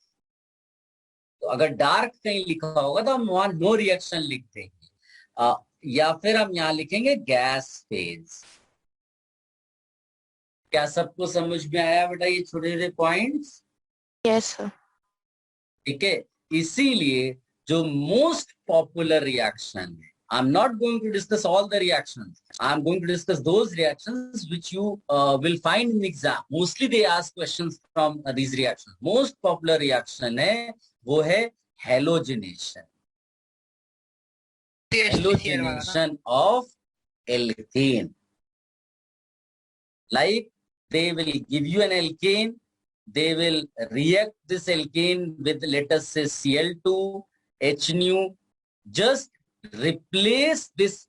तो अगर डार्क कहीं लिखा होगा तो हम वहां नो रिएक्शन लिख देंगे, या फिर हम यहां लिखेंगे गैस फेज। क्या सबको समझ में आया बेटा ये छोटे छोटे पॉइंट्स? Yes sir. ठीक है, इसीलिए जो मोस्ट पॉपुलर रिएक्शन है, I'm not going to discuss all the reactions. I'm going to discuss those reactions which you will find in exam. Mostly they ask questions from these reactions. Most popular reaction है वो है halogenation. Halogenation of alkane. Like they will give you an alkane, they will react this alkane with, let us say, Cl2, H nu. Just replace this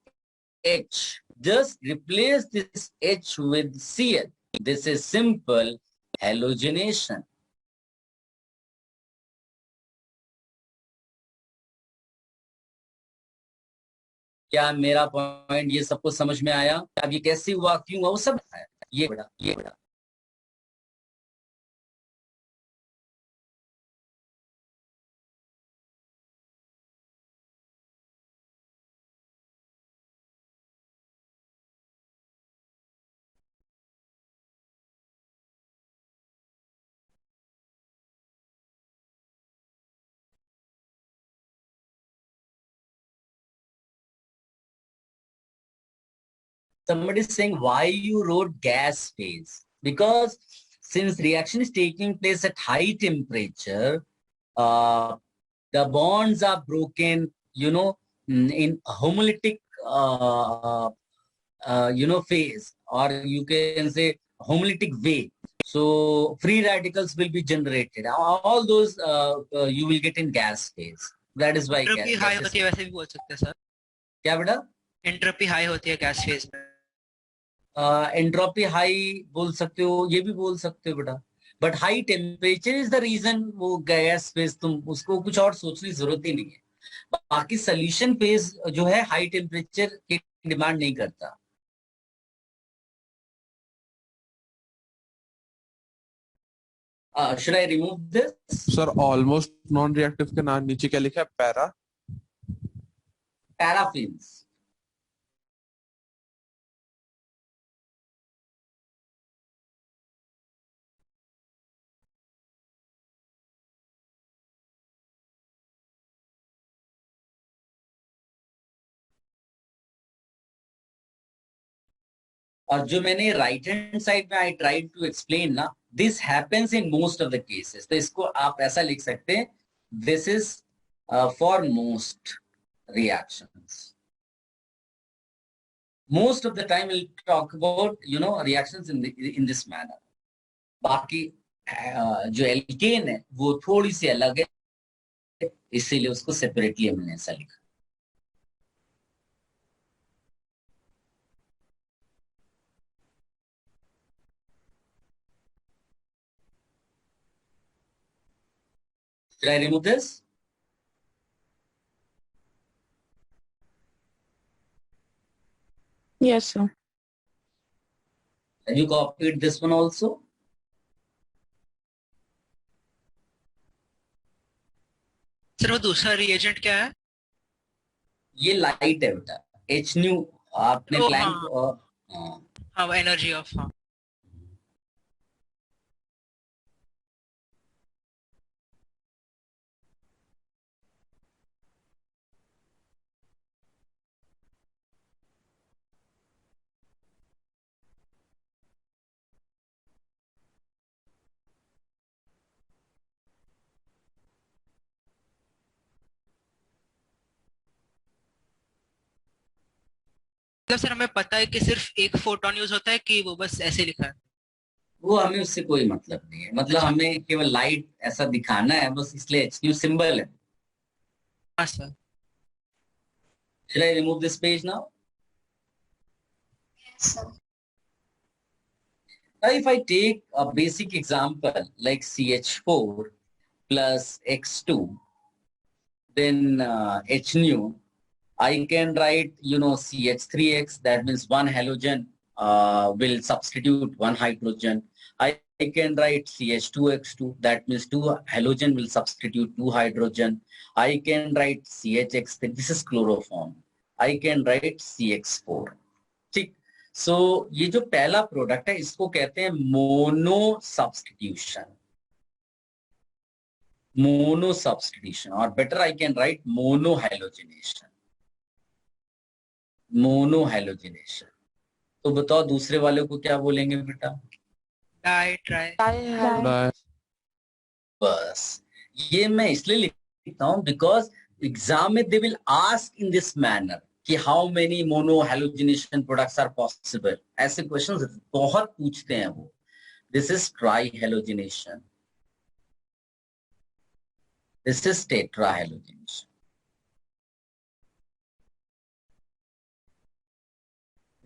H. Just replace this H with Cl. This is simple halogenation. क्या मेरा point ये सबको समझ में आया? अब ये कैसे हुआ, क्यों हुआ, वो सब है। ये बड़ा somebody is saying why you wrote gas phase, because since reaction is taking place at high temperature, the bonds are broken, in homolytic phase, or you can say homolytic way. So free radicals will be generated. All those you will get in gas phase. That is why entropy high होती है, वैसे भी बोल सकते हैं sir. क्या बेटा? Entropy high होती है गैस फेज में। एंट्रोपी हाई बोल सकते हो, ये भी बोल सकते हो बेटा, but high temperature is the reason वो गैस फेज, तुम उसको कुछ और सोचने की जरूरत ही नहीं है। बाकी सोल्यूशन फेज जो है हाई टेम्परेचर की डिमांड नहीं करता। should I remove this? Sir almost non reactive के नाम नीचे क्या लिखा है? Para paraffins. और जो मैंने राइट हैंड साइड में आई ट्राई टू एक्सप्लेन ना, this happens in most of the cases. तो इसको आप ऐसा लिख सकते हैं, this is for most reactions. Most of the time we'll talk about reactions in this manner. बाकी जो एल्केन है वो थोड़ी सी अलग है, इसीलिए उसको सेपरेटली हमने ऐसा लिखा। Should I remove this? Yes, sir. Have you copied this one also? Sir वो दूसरा रिएजेंट क्या है? ये लाइट है बेटा, H nu आपने प्लैंक। हाँ, वो एनर्जी ऑफ, हाँ। मतलब सर हमें पता है कि सिर्फ एक फोटोन यूज होता है कि वो बस ऐसे लिखा है? वो हमें उससे कोई मतलब नहीं है, मतलब हमें केवल लाइट ऐसा दिखाना है बस, इसलिए HNU सिंबल है. हाँ sir. Should I remove this page now? Yes, sir. Now, if I take a basic example like CH4 plus X2, then HNU, I can write, CH3X, that means one halogen will substitute one hydrogen. I can write CH2X2, that means two halogen will substitute two hydrogen. I can write CHX3, this is chloroform. I can write CX4. ठीक. So ये जो पहला product है इसको कहते हैं mono substitution. Mono substitution, और better I can write mono halogenation. Mono halogenation. तो बताओ दूसरे वाले को क्या बोलेंगे बेटा? Di tri. डाई. बस ये मैं इसलिए लिखता हूं बिकॉज एग्जाम में they will ask in this manner कि how many mono halogenation products are possible. ऐसे क्वेश्चंस बहुत पूछते हैं वो. This is tri halogenation, this is tetra halogenation.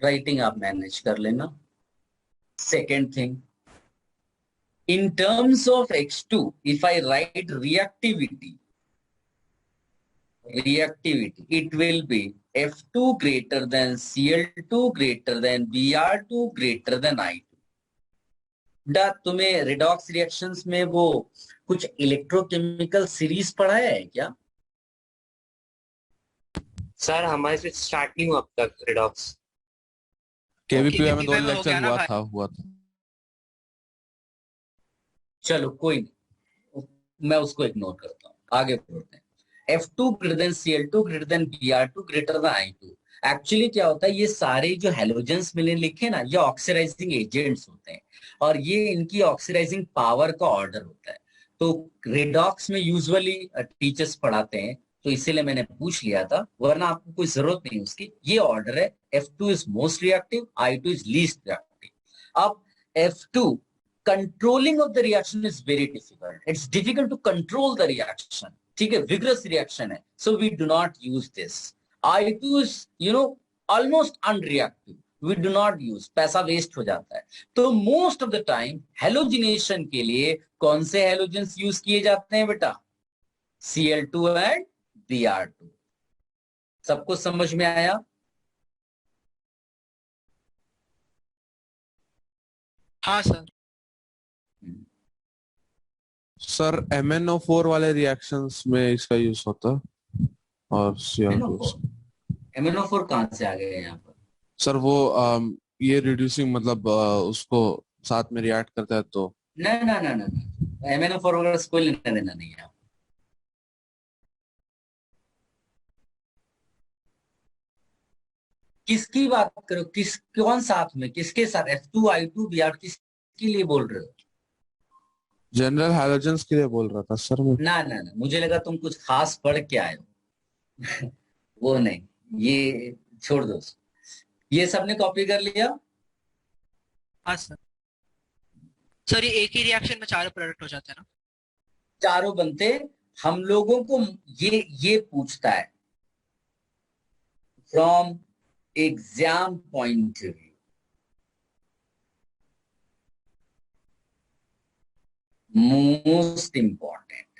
Writing आप मैनेज कर लेना. Second thing, in terms of X2, if I write reactivity, it will be F2 greater than Cl2 greater than Br2 greater than I2. तुम्हें redox reactions में वो कुछ electrochemical series पढ़ाया है क्या? सर हमारे से स्टार्ट नहीं हुआ अब तक रिडॉक्स. केवीपीवाई में 2 KVPY में हो लेक्चर गया ना हुआ था. चलो कोई नहीं, मैं उसको इग्नोर करता हूं. आगे बढ़ते हैं. F2 greater than Cl2 greater than Br2 greater than I2. Actually क्या होता है, ये सारे जो हैलोजेंस मिले लिखे ना, ये ऑक्सीडाइजिंग एजेंट्स होते हैं और ये इनकी ऑक्सीडाइजिंग पावर का ऑर्डर होता है. तो रेडॉक्स में यूजुअली टीचर्स पढ़ाते हैं, तो इसीलिए मैंने पूछ लिया था, वरना आपको कोई जरूरत नहीं उसकी. ये ऑर्डर है. F2 is most reactive, I2 is least reactive. अब F2 controlling of the reaction is very difficult. It's difficult to control the reaction. ठीक है, vigorous reaction है, so we do not use this. I2 is, almost unreactive. We do not use, पैसा waste हो जाता है. तो most of the time halogenation के लिए कौन से हेलोजेंस यूज किए जाते हैं बेटा? Cl2 and Br2. सबको समझ में आया? हाँ सर. सर MnO4 वाले रिएक्शंस में इसका यूज होता है और Cl2. MnO4 कहां से आ गए यहाँ पर? सर वो ये रिड्यूसिंग मतलब उसको साथ में रिएक्ट करता है तो. ना MnO4 वगैरह से कोई लेना देना नहीं है. किसकी बात करो, कौन साथ में, किसके साथ? F2 I2 Br, किसके लिए बोल रहे हो? जनरल हैलोजेंस के लिए बोल रहा था सर मैं. ना, मुझे लगा तुम कुछ खास पढ़ के आए हो. वो नहीं, ये छोड़ दो. ये सबने कॉपी कर लिया? हाँ सर. सर ये एक ही रिएक्शन में चारों प्रोडक्ट हो जाते हैं ना? चारों बनते. हम लोगों को ये पूछता है from exam point of view. Most important,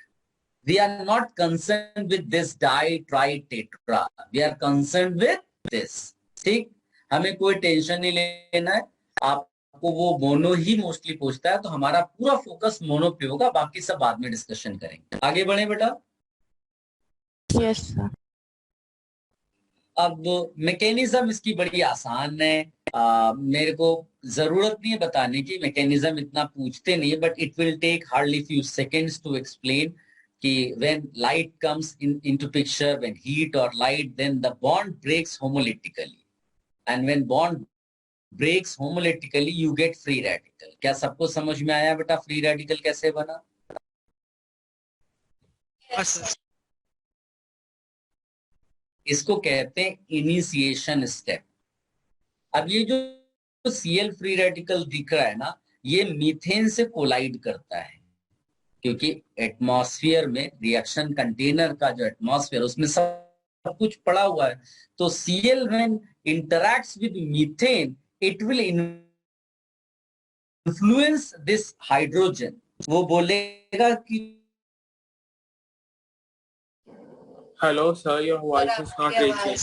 we are not concerned with this di, tri, tetra. We are concerned with this. ठीक, हमें कोई टेंशन नहीं लेना है. आपको वो मोनो ही मोस्टली पूछता है, तो हमारा पूरा फोकस मोनो पे होगा, बाकी सब बाद में डिस्कशन करेंगे. आगे बढ़े बेटा. Yes sir. अब मैकेनिज्म इसकी बड़ी आसान है. मेरे को जरूरत नहीं है बताने की, मैकेनिज्म इतना पूछते नहीं है, but it will take hardly few seconds to explain कि when light comes into picture, when heat और light, then the bond breaks homolytically, and when bond breaks homolytically you get free radical. क्या सबको समझ में आया बेटा free radical कैसे बना? हाँ सर. इसको कहते हैं इनिशिएशन स्टेप. अब ये जो Cl फ्री रेडिकल दिख रहा है ना, ये मीथेन से कोलाइड करता है, क्योंकि एटमॉस्फेयर में रिएक्शन कंटेनर का जो एटमॉस्फेयर उसमें सब कुछ पड़ा हुआ है, तो Cl when interacts with methane it will influence this hydrogen. वो बोलेगा कि Hello, sir. Your voice is not reaching.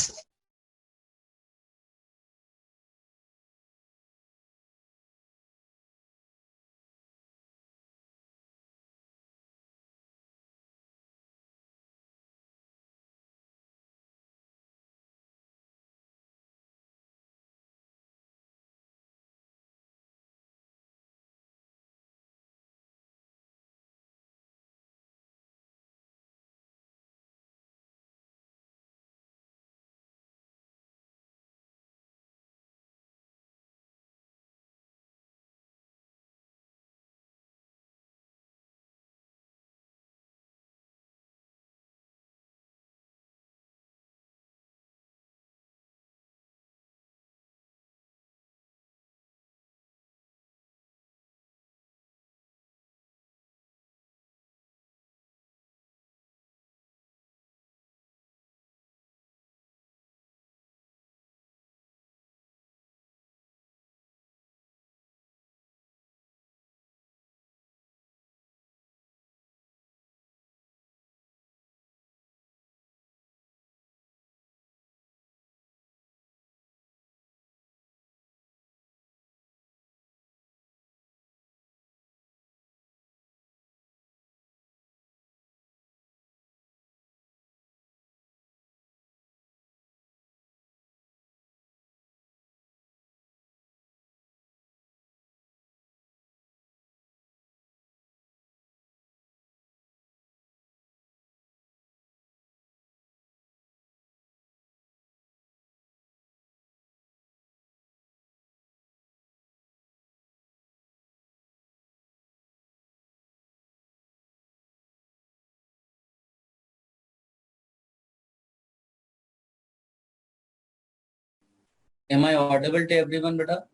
am I audible to everyone, beta?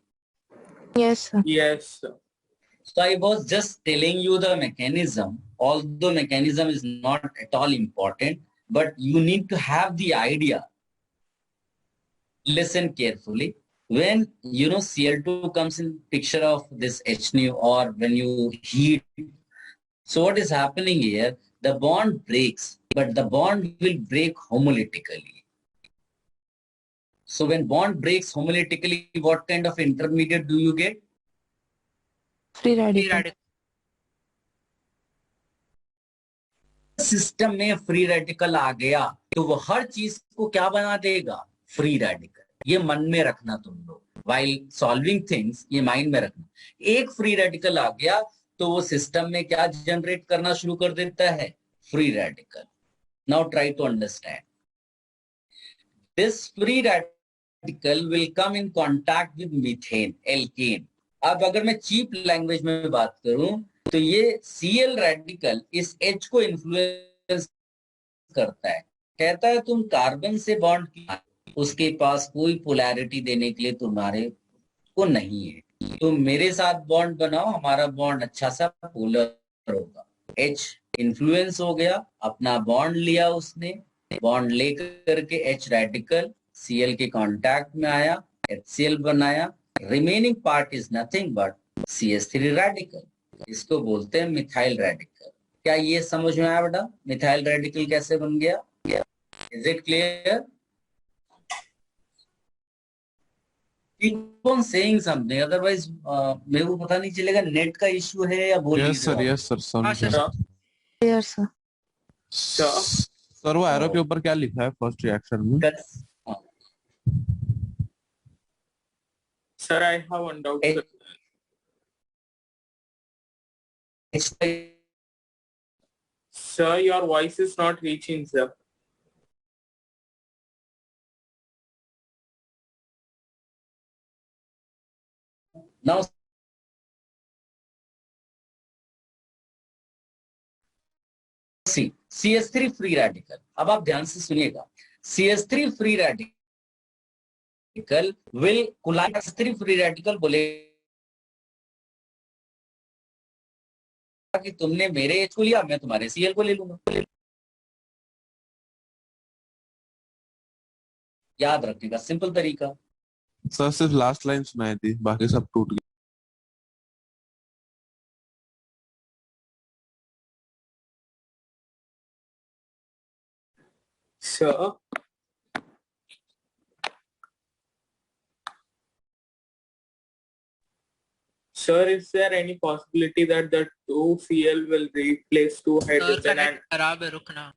Yes, sir. Yes, sir. So I was just telling you the mechanism, although mechanism is not at all important, but you need to have the idea. Listen carefully. When Cl2 comes in picture of this HNO, or when you heat, so what is happening here? The bond breaks, but the bond will break homolytically. So when bond breaks homolytically, what kind of intermediate do you get? Free Free radical. radical. System में free radical आ गया तो वो हर चीज को क्या बना देगा? Free radical. ये मन में रखना तुम लोग, वाइल सॉल्विंग थिंग्स ये माइंड में रखना। एक फ्री रेडिकल आ गया तो वो सिस्टम में क्या जनरेट करना शुरू कर देता है? Free radical. Now try to understand this free radical will come in contact with methane, alkane. अब अगर मैं चीप लैंग्वेज में बात करूं तो ये Cl रेडिकल इस H को इन्फ्लुएंस करता है, कहता है तुम कार्बन से बॉन्ड किया, उसके पास कोई पोलैरिटी देने के लिए तुम्हारे को नहीं है, तुम मेरे साथ बॉन्ड बनाओ, हमारा बॉन्ड अच्छा सा पोलर होगा। H इन्फ्लुएंस हो गया, अपना बॉन्ड लिया उसने, बॉन्ड लेकर के H रेडिकल Cl के कांटेक्ट में आया, HCl बनाया, remaining part is nothing but CH3 radical. इसको बोलते हैं मिथाइल रेडिकल। क्या ये समझ में आया बेटा? मिथाइल रेडिकल कैसे बन गया? Is it clear? Keep on saying something, otherwise मेरे को पता नहीं चलेगा नेट का इश्यू है या बोल यस सर, यस सर, हाँ, समझा। Clear, sir. सर वो एरो के ऊपर क्या लिखा है फर्स्ट रिएक्शन में? Sir, I have one doubt. Sir. Sir, your voice is not reaching, sir. Now see, CH3 free radical. अब आप ध्यान से सुनिएगा, CH3 free radical will collide, CH3 free radical बोले कि तुमने मेरे एच को लिया, मैं तुम्हारे सीएल को ले लूंगा। याद रखने का सिंपल तरीका। सर सिर्फ लास्ट लाइन सुनाई थी, बाकी सब टूट गया। Sir, sir, is there any possibility that the 2Cl will replace 2 sir hydrogen and connect खराब है, रुकना।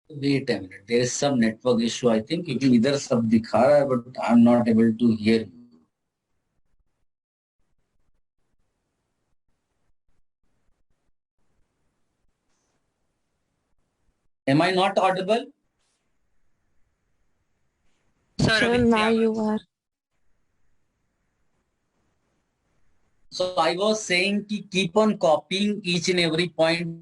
Wait a minute, there is some network issue I think, क्योंकि इधर सब दिखा रहा है but I'm not able to hear you. Am I not audible? Sir Sir, अभी now you are. So I was saying कि keep on copying each and every point.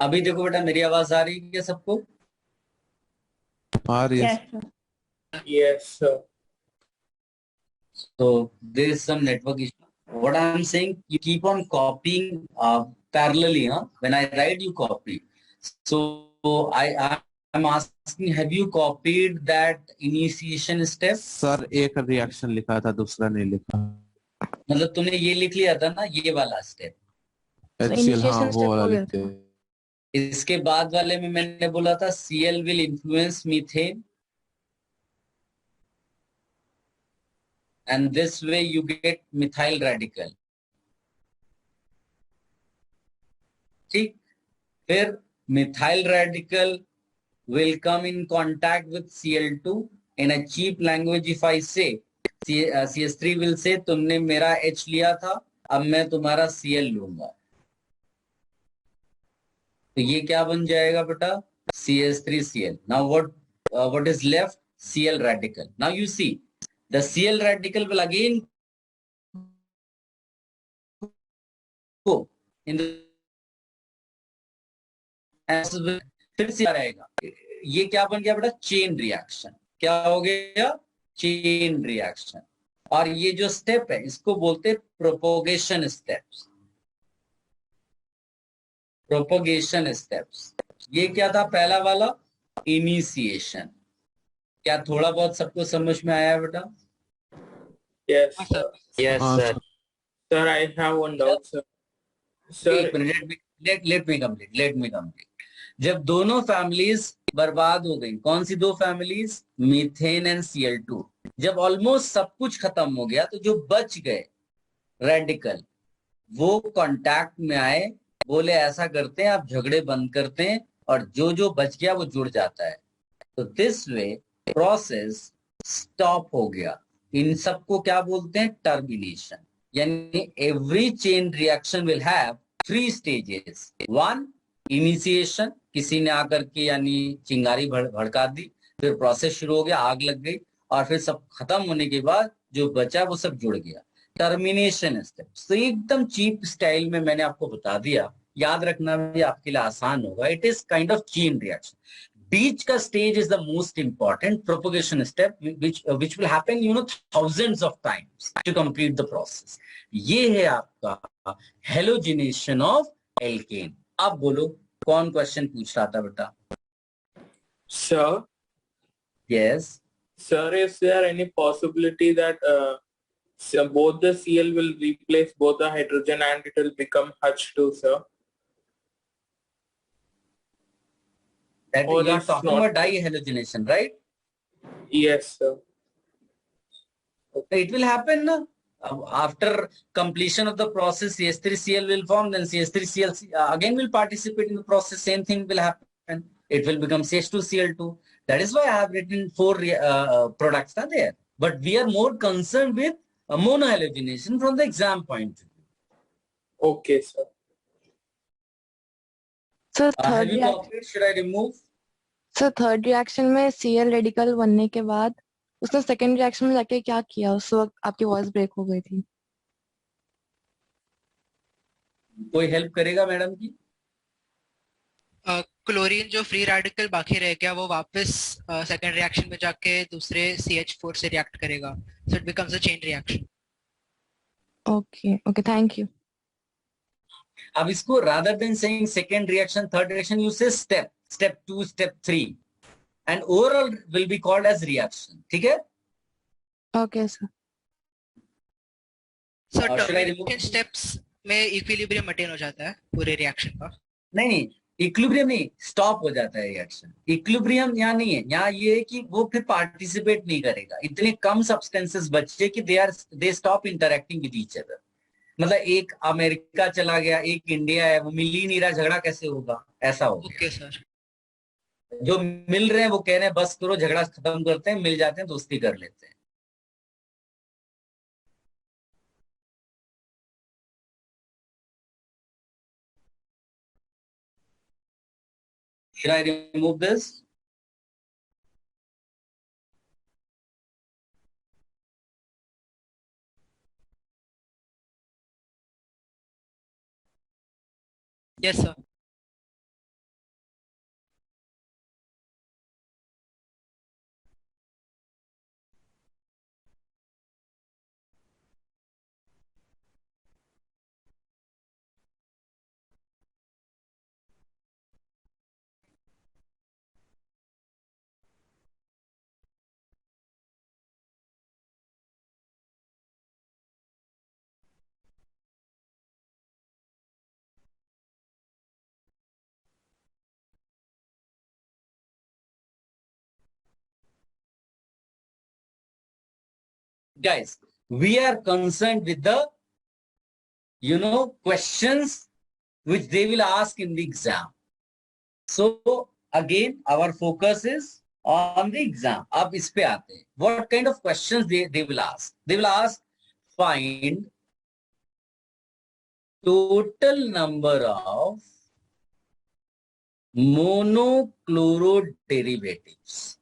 अभी देखो बेटा, मेरी आवाज आ रही है सबको? आ रही है। Yes, sir. yes, sir. So there is some network issue. What I am saying, you keep on copying parallelly. When I write, you copy. So I am asking, have you copied that initiation step? Sir एक reaction लिखा था, दूसरा नहीं लिखा। मतलब तुमने ये लिख लिया था ना, ये वाला स्टेप। HCl, हाँ initiation वो step वाला हो गया लिखते था। हैं। इसके बाद वाले में मैंने बोला था Cl will influence methane, and this way you get methyl radical. ठीक, फिर methyl radical will come in contact with Cl2. In a cheap language, if I say CS3 will say तुमने मेरा H लिया था, अब मैं तुम्हारा Cl लूंगा। तो ये क्या बन जाएगा बेटा? CS3Cl. Now what is left? Cl radical. Now you see the Cl radical will again go in the फिर से रहेगा। ये क्या बन गया बेटा? Chain reaction. क्या हो गया? Chain reaction. और ये जो स्टेप है इसको बोलते हैं प्रोपोगेशन स्टेप्स। Propagation steps. ये क्या था पहला वाला? इनिशिएशन। क्या थोड़ा बहुत सबको समझ में आया बेटा? Yes, हाँ sir. सर। Yes, हाँ sir. Sir. Sir, I have one doubt, sir. Sir, एक मिनट, let me complete. जब दोनों फैमिलीज बर्बाद हो गई, कौन सी दो फैमिलीज? Methane and Cl2। जब ऑलमोस्ट सब कुछ खत्म हो गया तो जो बच गए रेडिकल वो कांटेक्ट में आए, बोले ऐसा करते हैं आप झगड़े बंद करते हैं, और जो जो बच गया वो जुड़ जाता है। तो दिस वे प्रोसेस स्टॉप हो गया। इन सबको क्या बोलते हैं? टर्मिनेशन। यानी every chain reaction will have 3 stages. 1 initiation, किसी ने आकर के यानी चिंगारी भड़का दी, फिर प्रोसेस शुरू हो गया, आग लग गई, और फिर सब खत्म होने के बाद जो बचा वो सब जुड़ गया. Termination step. तो एकदम चीप स्टाइल में मैंने आपको बता दिया, याद रखना भी आपके लिए आसान होगा. It is kind of chain reaction. बीच का stage is the most important propagation step which will happen thousands of times to complete the process. ये है आपका हेलोजिनेशन ऑफ एल्केन. अब बोलो कौन क्वेश्चन पूछ रहा था बेटा? Sir, yes. sir, is there any possibility that so both the Cl will replace both the hydrogen and it will become H2, sir? That Or you are it's talking not. about dihalogenation, right? Yes, sir. It will happen na? After completion of the process, CH3Cl will form, then CH3Cl again will participate in the process. Same thing will happen. It will become CH2Cl2. That is why I have written 4 products are there. But we are more concerned with monohalogenation from the exam point of view. Okay, sir. Sir Have third you copied? Should I remove? Reaction में Cl radical बनने के बाद उसने second reaction में जाके क्या किया? उस वक्त आपकी वॉइस ब्रेक हो गई थी. कोई हेल्प करेगा मैडम की? क्लोरीन जो फ्री रेडिकल बाकी रह गया वो वापस सेकंड रिएक्शन में जाके दूसरे CH4 से रिएक्ट करेगा. So it becomes a chain reaction. Okay, thank you. अब इसको rather than saying second reaction, third reaction, you say step 2, step 3, and overall will be called as reaction. ठीक है? Okay sir. Sir should I remove? Termination steps में equilibrium maintain हो जाता है पूरे reaction का. नहीं, इक्विलिब्रियम नहीं, स्टॉप हो जाता है रिएक्शन. इक्विलिब्रियम यहाँ नहीं है. यहाँ ये है कि वो फिर पार्टिसिपेट नहीं करेगा. इतने कम सब्सटेंसेस बचे कि they stop interacting with each other. मतलब एक अमेरिका चला गया, एक इंडिया है, वो मिल ही नहीं रहा, झगड़ा कैसे होगा? ऐसा हो गया. Okay sir. जो मिल रहे हैं वो कह रहे हैं बस करो, झगड़ा खत्म करते हैं, मिल जाते हैं, दोस्ती कर लेते हैं. Should I remove this? Yes sir. Guys, we are concerned with the, questions which they will ask in the exam. So again, our focus is on the exam. अब इस पे आते हैं. What kind of questions they will ask? They will ask, find total number of monochloro derivatives.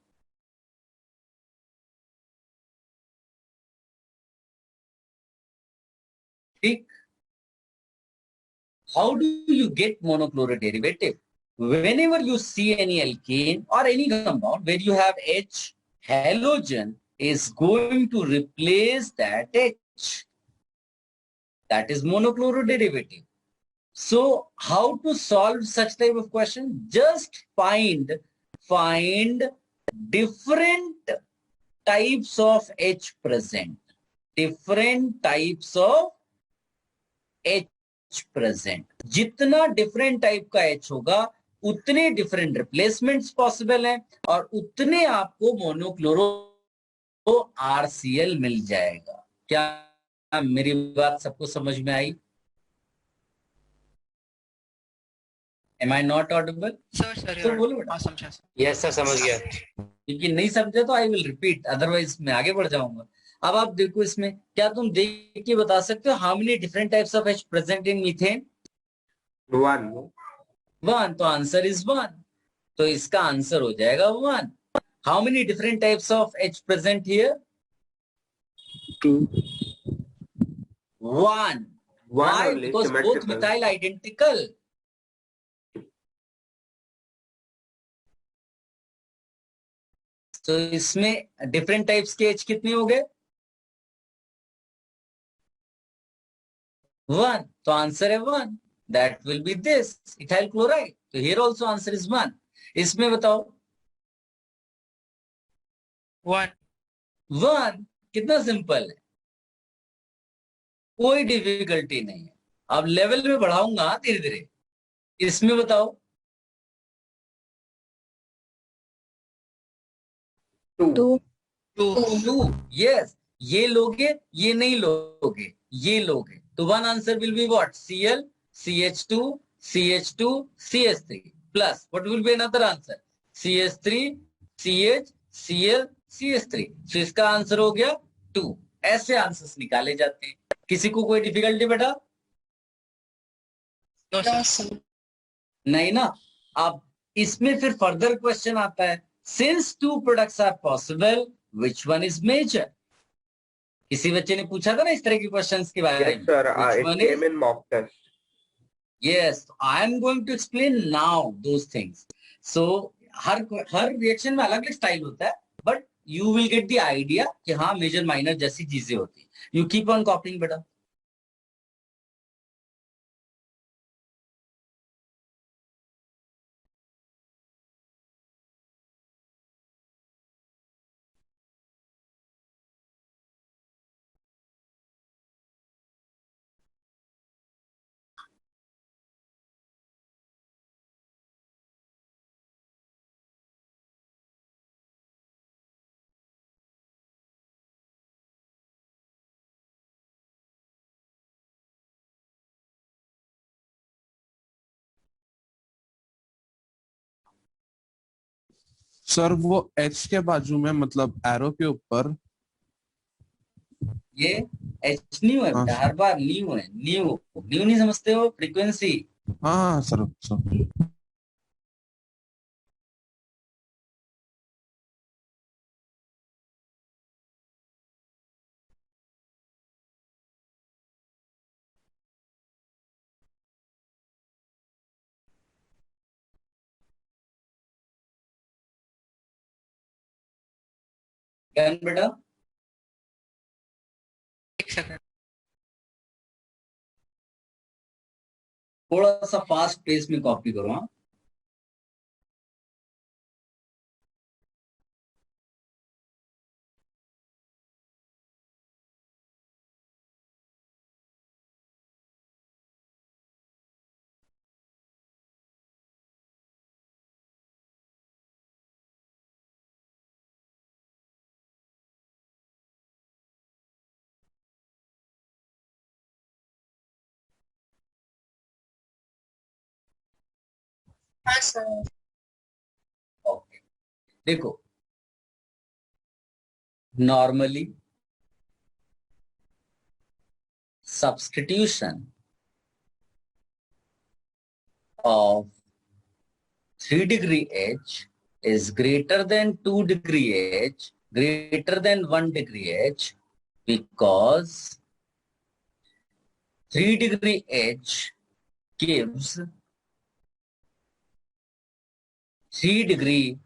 How do you get monochloride derivative? Whenever you see any alkane or any compound where you have H, halogen is going to replace that H. That is monochloride derivative. So how to solve such type of question? Just find different types of H present. Different types of H present. जितना different type का H होगा उतने different replacements possible हैं और उतने आपको monochloro RCl मिल जाएगा. क्या मेरी बात सबको समझ में आई? Am I not audible? Sir बोलो बेटा. यस सर, समझ गया. क्योंकि नहीं समझे तो आई विल रिपीट, अदरवाइज मैं आगे बढ़ जाऊंगा. अब आप देखो इसमें, क्या तुम देख के बता सकते हो how many different types of H present in methane? 1. 1, तो आंसर इज 1, तो इसका आंसर हो जाएगा 1. How many different types of H present here? 2. 1. One Why? only, Because both symmetrical. methyl identical. तो इसमें डिफरेंट टाइप्स के H कितने हो गए? 1, तो आंसर है 1. That will be this ethyl chloride. तो हियर ऑल्सो आंसर इज 1. इसमें बताओ 1. 1. कितना सिंपल है, कोई डिफिकल्टी नहीं है. अब लेवल में बढ़ाऊंगा धीरे धीरे. इसमें बताओ 2. 2. यस, ये लोगे, ये नहीं लोगे, ये लोगे, तो one answer will be what? Cl, CH2, CH2, CH3 plus what will be another answer? CH3, CH, Cl, CH3. तो इसका आंसर हो गया 2. ऐसे आंसर्स निकाले जाते हैं. किसी को कोई डिफिकल्टी बेटा? No, sir. नहीं ना. अब इसमें फिर फर्दर क्वेश्चन आता है, since 2 products are possible, which one is major? किसी बच्चे ने पूछा था ना इस तरह के क्वेश्चंस के बारे Yes, में. sir. Which It one came is? in mock test. Yes, I am going to explain now those things. So her reaction में अलग अलग स्टाइल होता है, but you will get the idea कि हाँ मेजर माइनर जैसी चीजें होती है. यू कीप ऑन कॉपिंग बेटा. सर वो एच के बाजू में मतलब एरो के ऊपर ये एच न्यू है हाँ बेटा, हर बार न्यू है. न्यू न्यू नहीं समझते हो? फ्रीक्वेंसी. हाँ सर सर. कैन बेटा? एक सेकंड. थोड़ा सा फास्ट पेस में कॉपी करो. हाँ, हाँ सर. ओके. देखो, normally substitution of 3 degree H is greater than 2 degree H, greater than 1 degree H, because 3 degree H gives 3 degree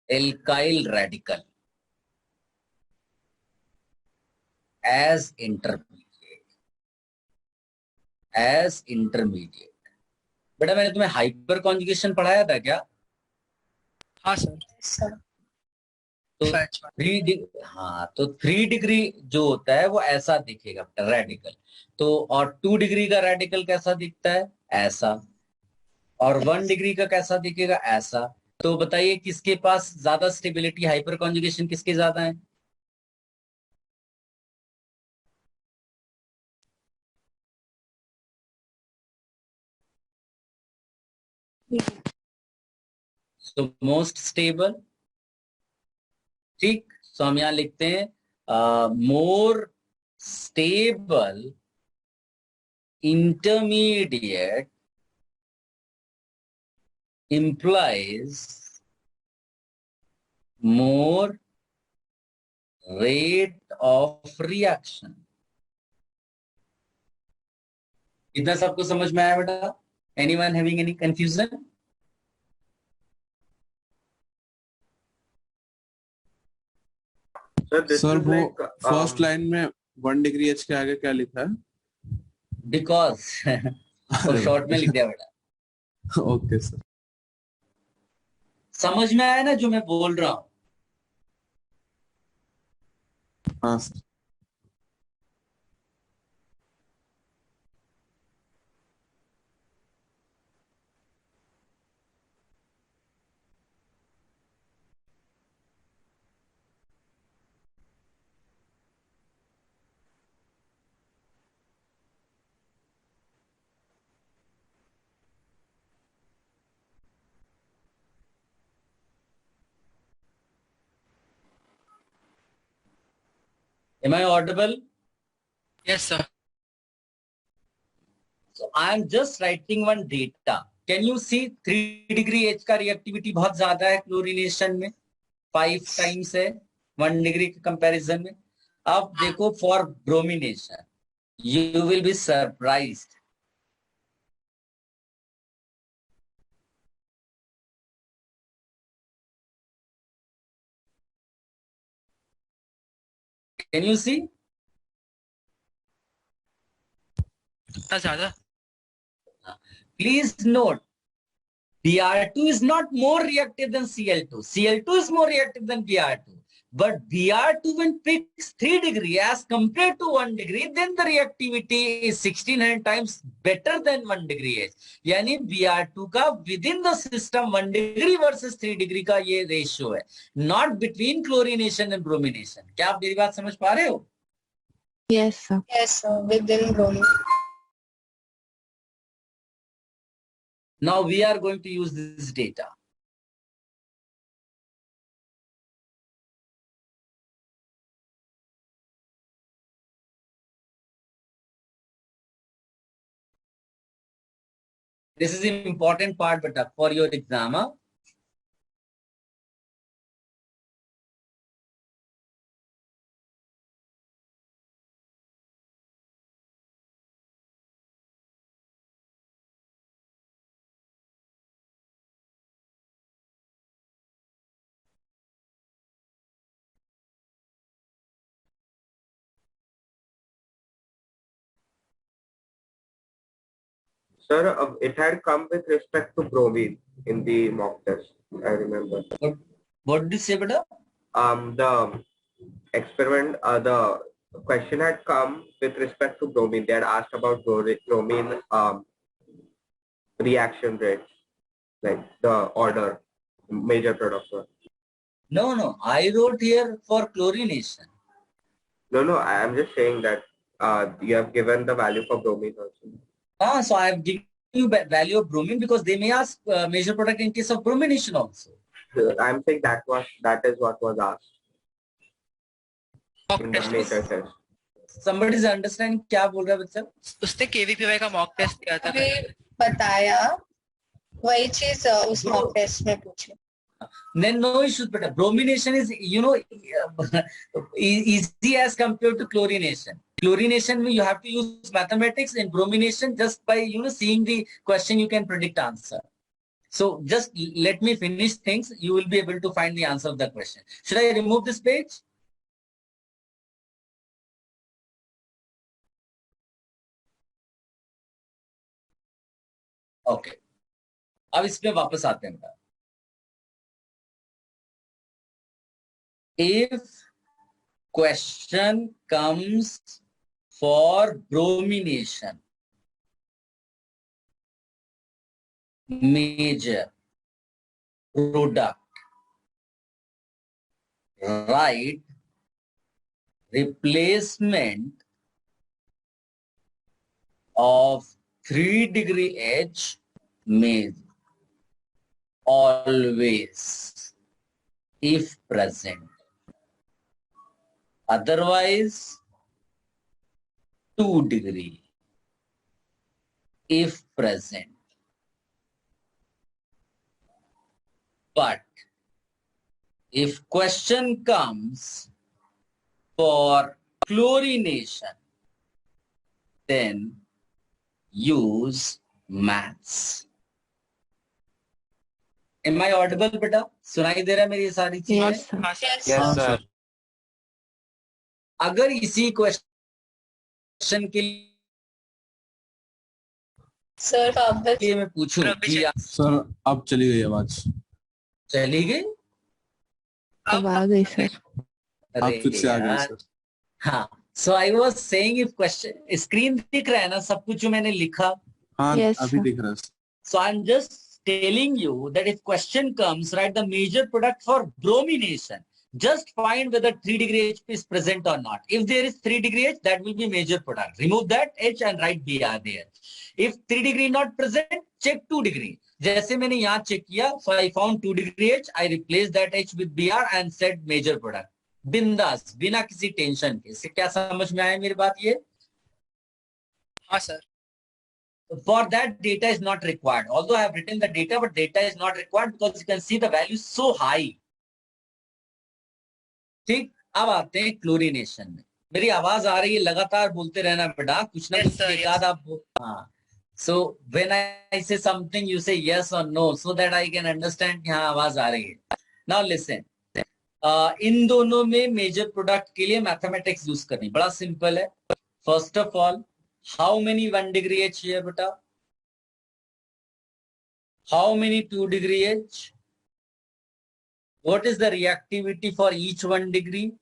alkyl radical as intermediate. बेटा मैंने तुम्हें हाइपर कॉन्जुगेशन पढ़ाया था क्या? हाँ सर. सर. तो Fetch one. 3 डिग्री जो होता है वो ऐसा दिखेगा रेडिकल. तो और 2 डिग्री का रेडिकल कैसा दिखता है? ऐसा. और 1 डिग्री का कैसा दिखेगा? ऐसा. तो बताइए किसके पास ज्यादा स्टेबिलिटी, हाइपर कॉन्जुगेशन किसके ज्यादा है? So most stable. ठीक, सो हम यहां लिखते हैं more stable intermediate implies more rate of reaction. इतना सबको समझ में आया बेटा? Anyone having any confusion? Sir वो फर्स्ट लाइन में 1 डिग्री एच के आगे क्या लिखा है? Because वो शॉर्ट में लिख दिया बेटा. Okay sir. समझ में आया ना जो मैं बोल रहा हूं? हाँ sir. Am I audible? Yes, sir. So I am just writing one data. Can you see 3 degree H का reactivity बहुत ज्यादा है क्लोरीनेशन में, 5 times है 1 degree के comparison में. अब देखो for bromination, you will be surprised. Can you see? ज़्यादा. Please note, Br2 is not more reactive than Cl2. Cl2 is more reactive than Br2. But Br2 when picks 3 degree as compared to 1 degree, then the reactivity is 1600 times better than 1 degree H. यानी Br2 का within the system 1 degree versus 3 degree का ये ratio है. Not between chlorination and bromination. क्या आप मेरी बात समझ पा रहे हो? Yes, sir. Yes, sir. Within bromine. Now we are going to use this data. This is an important part, but for your exam. Sir, it had come with respect to bromine in the mock test. I remember. What did you say, beta? The experiment, the question had come with respect to bromine. They had asked about bromine reaction rates, like the order, major products. No. I wrote here for chlorination. No. I am just saying that you have given the value for bromine also. So I have given you value of bromine because they may ask major product in case of bromination also. I am saying that is what was asked. In the major test. Somebody is understanding क्या बोल रहा है बच्चा? उसने KVPY का mock test दिया था. बताया वही चीज उस mock test में पूछी. Then no issues, but bromination is, easy as compared to chlorination. Chlorination, you have to use mathematics. In bromination, just by, seeing the question, you can predict answer. So just let me finish things. You will be able to find the answer of the question. Should I remove this page? Okay. अब इस पे वापस आते हैं. If question comes for bromination, major product, write replacement of 3 degree H major always if present. Otherwise, 2 degree if present. But if question comes for chlorination, then use maths. Am I audible, बेटा? सुनाई दे रहा है मेरी ये सारी चीजें? Yes, sir. Yes, sir. अगर इसी क्वेश्चन के सर लिए मैं पूछूं कि सर अब चली गई आवाज। चली गई? अब आ गई सर। आप फिर से आ गए सर। हाँ, so I was saying if question screen दिख रहा है ना सब कुछ जो मैंने लिखा? हाँ Yes, अभी sir. दिख रहा है। So I'm just telling you that if question comes, write the major product for bromination. Just find whether 3 degree H is present or not. If there is 3 degree H, that will be major product. Remove that H and write Br there. If 3 degree not present, check 2 degree. जैसे मैंने यहाँ check किया, so I found 2 degree H. I replaced that H with Br and said major product. बिंदास, बिना किसी tension के। इससे क्या समझ में आया मेरी बात ये? हाँ sir. For that, data is not required. Although I have written the data, but data is not required because you can see the value is so high. ठीक, अब आते हैं क्लोरीनेशन में। मेरी आवाज आ रही है, लगातार बोलते रहना बेटा, कुछ ना कुछ एक आध आप। हाँ, so when I say something, you say yes or no, so that I can understand कि हाँ आवाज आ रही है। Now listen, इन दोनों में मेजर प्रोडक्ट के लिए मैथमेटिक्स यूज करनी बड़ा सिंपल है। First of all, how many 1 degree H here, beta? How many 2 degree H? What is the reactivity for each 1 degree?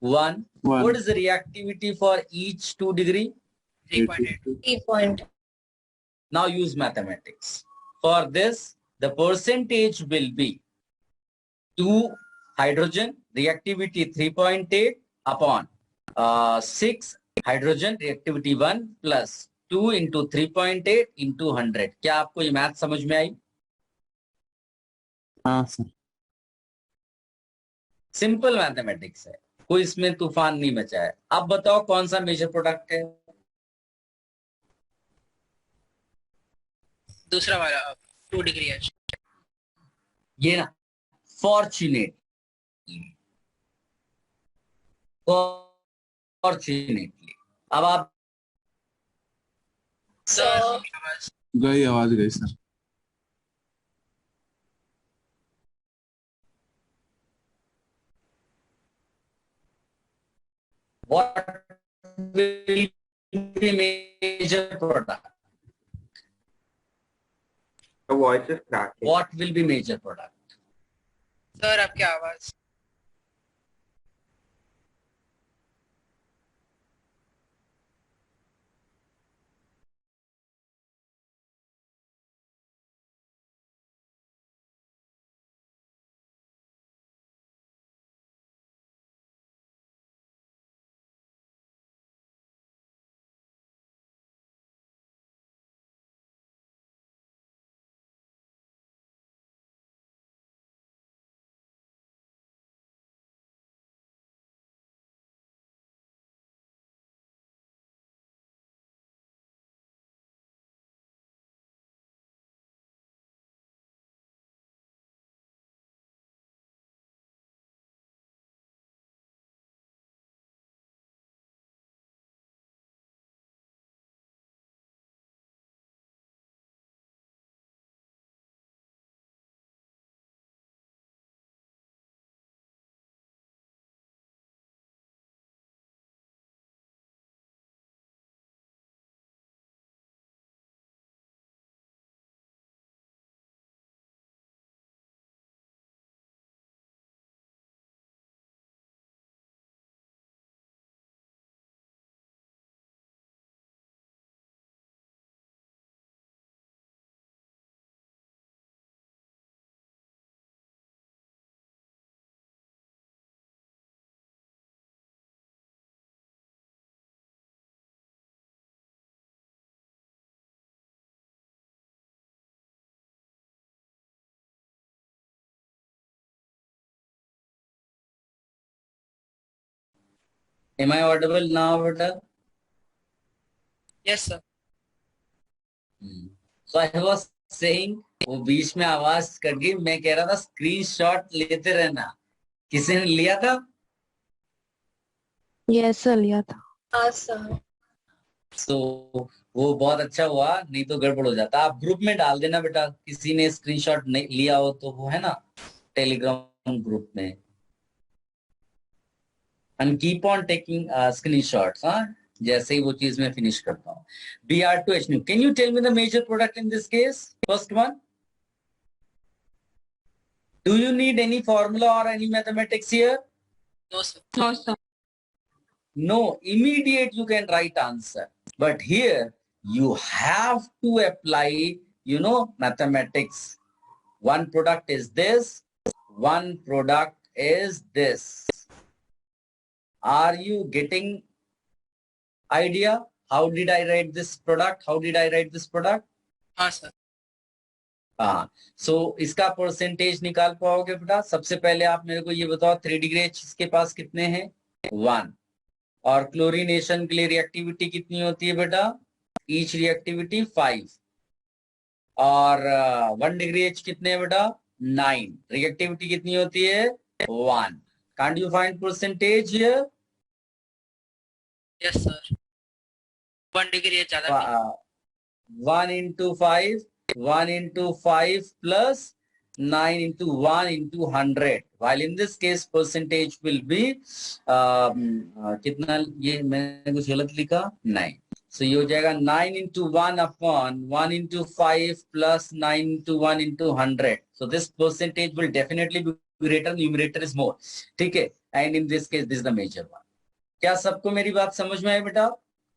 1. What is the reactivity for each 2 degree? 3.8. 3 point. Now use mathematics. For this, the percentage will be 2 hydrogen, reactivity 3.8 upon 6 hydrogen, reactivity 1 plus 2 into 3.8 into 100. क्या आपको ये math समझ में आई? हाँ sir. Simple mathematics है, कोई इसमें तूफान नहीं मचा है। अब बताओ कौन सा मेजर प्रोडक्ट है? दूसरा वाला 2 डिग्री H। ये ना, फॉर्चुनेटली। अब आप गई आवाज गई sir. what will be major product? The voice is cracking. What will be major product? Sir आपकी आवाज Am I audible now, beta? Yes, sir. So I was saying, वो बीच में आवाज कट गई, मैं कह रहा था स्क्रीनशॉट लेते रहना. किसी ने लिया था? यस सर लिया था. हाँ सर. So वो बहुत अच्छा हुआ, नहीं तो गड़बड़ हो जाता. आप ग्रुप में डाल देना बेटा, किसी ने स्क्रीनशॉट नहीं लिया हो तो, वो है ना टेलीग्राम ग्रुप में. And keep on taking screenshots, हाँ, जैसे ही वो चीज मैं फिनिश करता हूँ. Br2H. Can you tell me the major product in this case? First one. Do you need any formula or any mathematics here? No, sir. No, sir. No, immediate you can write answer. But here you have to apply, mathematics. One product is this, one product is this. Are you getting idea? How did I write this product? How did I write this product? हाँ sir. हाँ. So इसका percentage निकाल पाओगे बेटा? सबसे पहले आप मेरे को ये बताओ, 3 डिग्री H इसके पास कितने हैं? 1. और क्लोरीनेशन के लिए रिएक्टिविटी कितनी होती है बेटा? Each reactivity 5. और 1 डिग्री H कितने हैं बेटा? 9. रिएक्टिविटी कितनी होती है? 1. Can't you find percentage here? Yes, sir. 1 degree ज्यादा नहीं. 1 into 5, 1 into 5 plus 9 into 1 into 100. While in this case percentage will be कितना, ये मैंने कुछ गलत लिखा? 9. So ये हो जाएगा 9 into 1 upon 1 into 5 plus 9 into 1 into 100. So this percentage will definitely be greater. Numerator is more. ठीक है? And in this case this is the major one. क्या सबको मेरी बात समझ में आई बेटा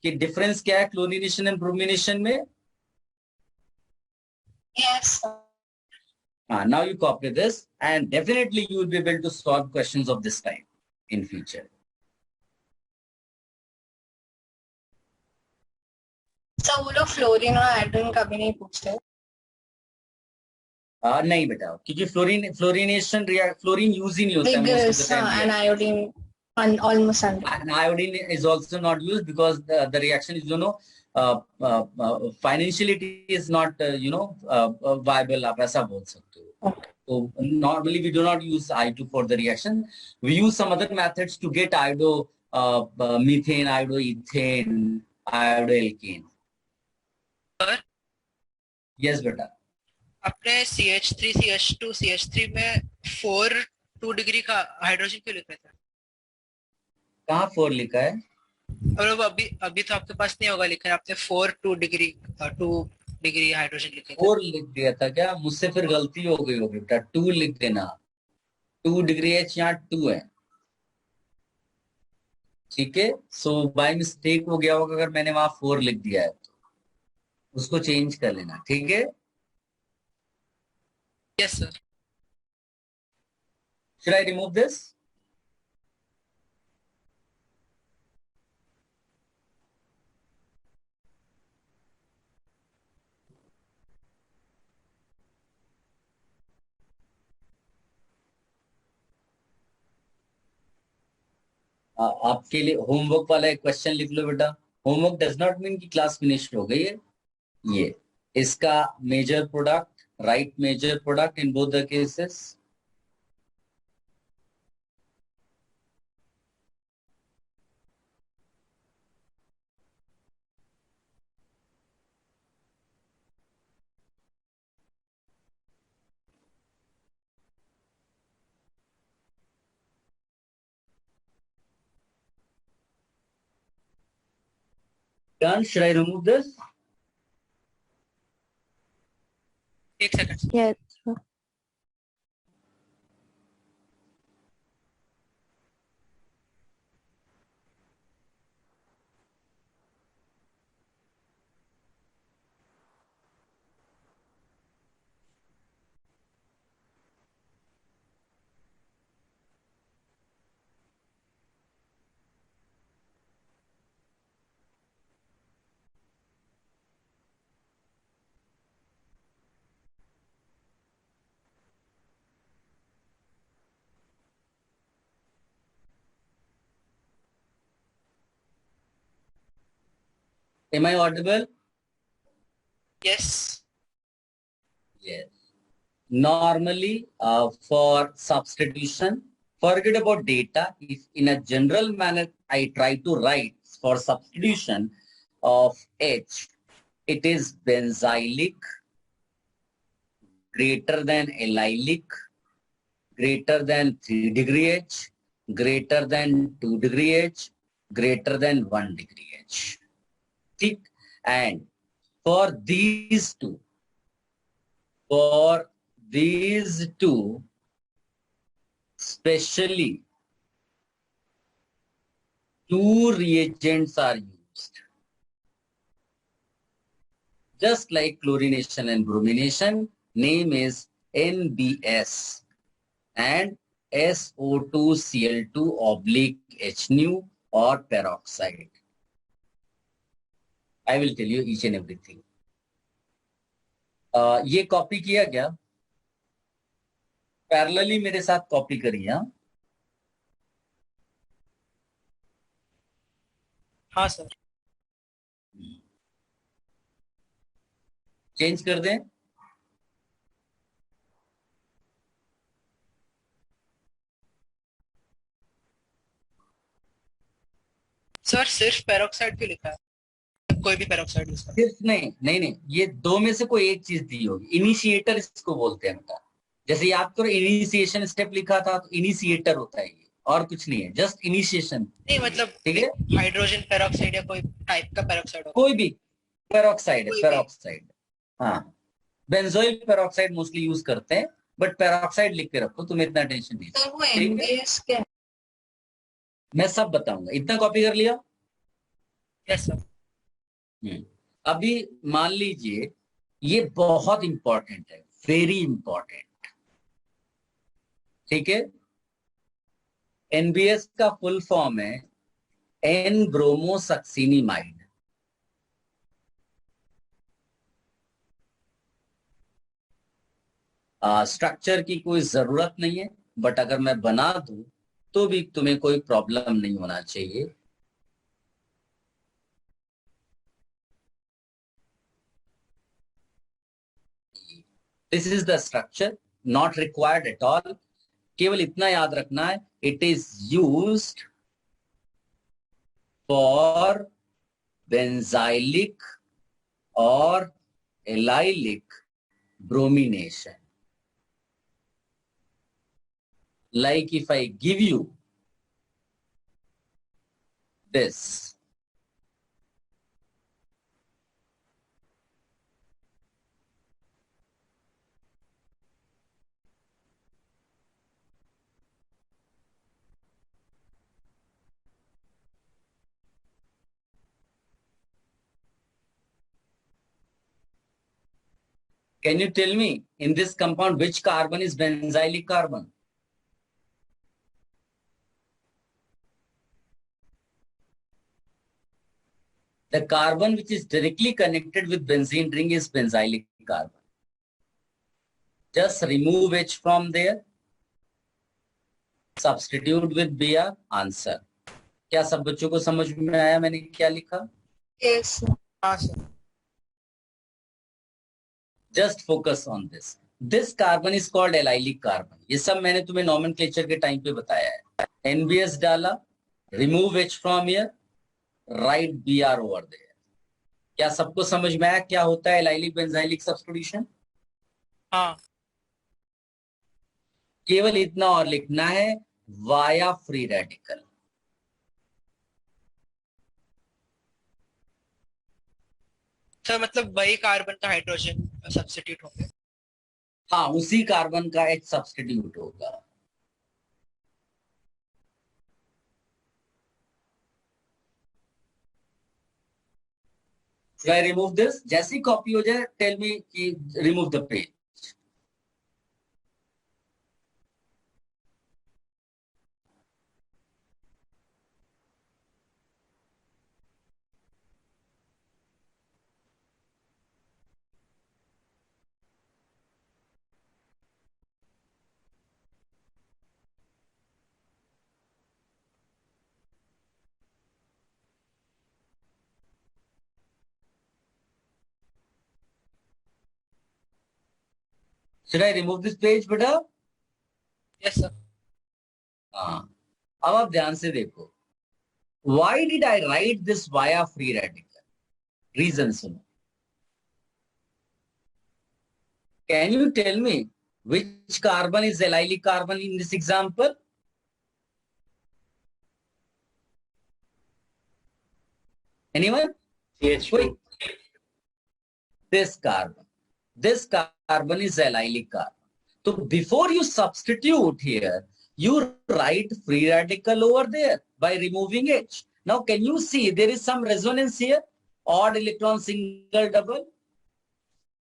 कि डिफरेंस क्या है क्लोरीनेशन एंड ब्रोमिनेशन में? Yes, sir. Now you copy this and definitely you will be able to solve questions of this type in future. Sir वो लोग फ्लोरीन और हाइड्रोजन का भी नहीं पूछते? नहीं बेटा, क्योंकि फ्लोरीन यूज ही नहीं होता है most of the time. And iodine almost 100. And iodine is also not used because the reaction is, financially it is not, viable. आप ऐसा बोल सकते हो. So normally we do not use I2 for the reaction. We use some other methods to get methane, iodoethane, iodoalkane. Sir? Yes बेटा. अपने CH3, CH2, CH3 में 2 degree का hydrogen क्यों लिख रहे थे? कहाँ 4 लिखा है? और अभी तो आपके पास नहीं होगा लिखा है, आपने 2 डिग्री हाइड्रोजन लिखे थे. 4 लिख दिया था क्या? मुझसे फिर गलती हो गई होगी बेटा. 2 लिख देना. 2 डिग्री H यहाँ 2 है. ठीक है. सो बाय मिस्टेक हो गया होगा अगर मैंने वहां 4 लिख दिया है तो उसको चेंज कर लेना. ठीक है. Yes, sir. Should I remove this? आपके लिए होमवर्क वाला एक क्वेश्चन लिख लो बेटा. होमवर्क डज नॉट मीन कि क्लास फिनिश हो गई है. ये इसका major product, right major product in both the cases. Done. Should I remove this? एक second. Yes. Am I audible? Yes. Yes. Normally, for substitution, forget about data. If in a general manner I try to write for substitution of H, it is benzylic greater than allylic greater than 3 degree H greater than 2 degree H greater than 1 degree H. ठीक? And for these two, specially, two reagents are used. Just like chlorination and bromination, name is NBS and SO2Cl2 oblique H nu or peroxide. I will tell you each and everything. ये copy किया गया, parallelly मेरे साथ copy करिए. हाँ sir. Change कर दें. Sir सिर्फ पेरोक्साइड क्यों लिखा है? कोई भी पेरोक्साइड यूज कर. सिर्फ नहीं, ये दो में से कोई एक चीज दी होगी. इनिशिएटर इसको बोलते हैं बेटा. जैसे याद करो, इनिशिएशन स्टेप लिखा था तो इनिशिएटर होता है ये, और कुछ नहीं है, जस्ट इनिशिएशन. नहीं मतलब ठीक है, हाइड्रोजन पेरोक्साइड या कोई टाइप का पेरोक्साइड हो, कोई भी पेरोक्साइड है, कोई भी. पेरोक्साइड. हाँ, बेंजोइल पेरोक्साइड मोस्टली यूज करते हैं, बट पेरोक्साइड लिख के रखो, तुम्हें इतना टेंशन नहीं. तो वो NBS क्या है? मैं सब बताऊंगा. इतना कॉपी कर लिया? Yes sir. अभी मान लीजिए, ये बहुत इंपॉर्टेंट है, वेरी इंपॉर्टेंट. ठीक है, एनबीएस का फुल फॉर्म है एन ब्रोमोसक्सिनिमाइड. स्ट्रक्चर की कोई जरूरत नहीं है, बट अगर मैं बना दूं तो भी तुम्हें कोई प्रॉब्लम नहीं होना चाहिए. This is the structure, not required at all. केवल इतना याद रखना है, it is used for benzylic और allylic bromination. Like if I give you this, can you tell me in this compound which carbon is benzylic carbon? The carbon which is directly connected with benzene ring is benzylic carbon. Just remove H from there, substitute with Br, answer. क्या सब बच्चों को समझ में आया मैंने क्या लिखा? Yes. हाँ sir. Just focus on this. This carbon is called allylic carbon. ये सब मैंने तुम्हें nomenclature के टाइम पे बताया है. NBS डाला, remove H from here, write Br over there. क्या सबको समझ में आया क्या होता है allylic benzylic substitution? हाँ. केवल इतना और लिखना है, वाया फ्री रेडिकल. सर मतलब वही कार्बन का हाइड्रोजन सब्स्टिट्यूट होंगे. हाँ, उसी कार्बन का H सब्स्टिट्यूट होगा. Should I remove this? जैसी कॉपी हो जाए, टेल मी कि remove the page. Should I remove this page, बेटा? Yes, sir. हाँ, अब आप ध्यान से देखो. Why did I write this via free radical? Reason सुनो. Can you tell me which carbon is allylic carbon in this example? Anyone? CH2. This carbon. This carbon is allylic carbon. So before you substitute here, you write free radical over there by removing H. Now can you see there is some resonance here? Odd electron, single, double.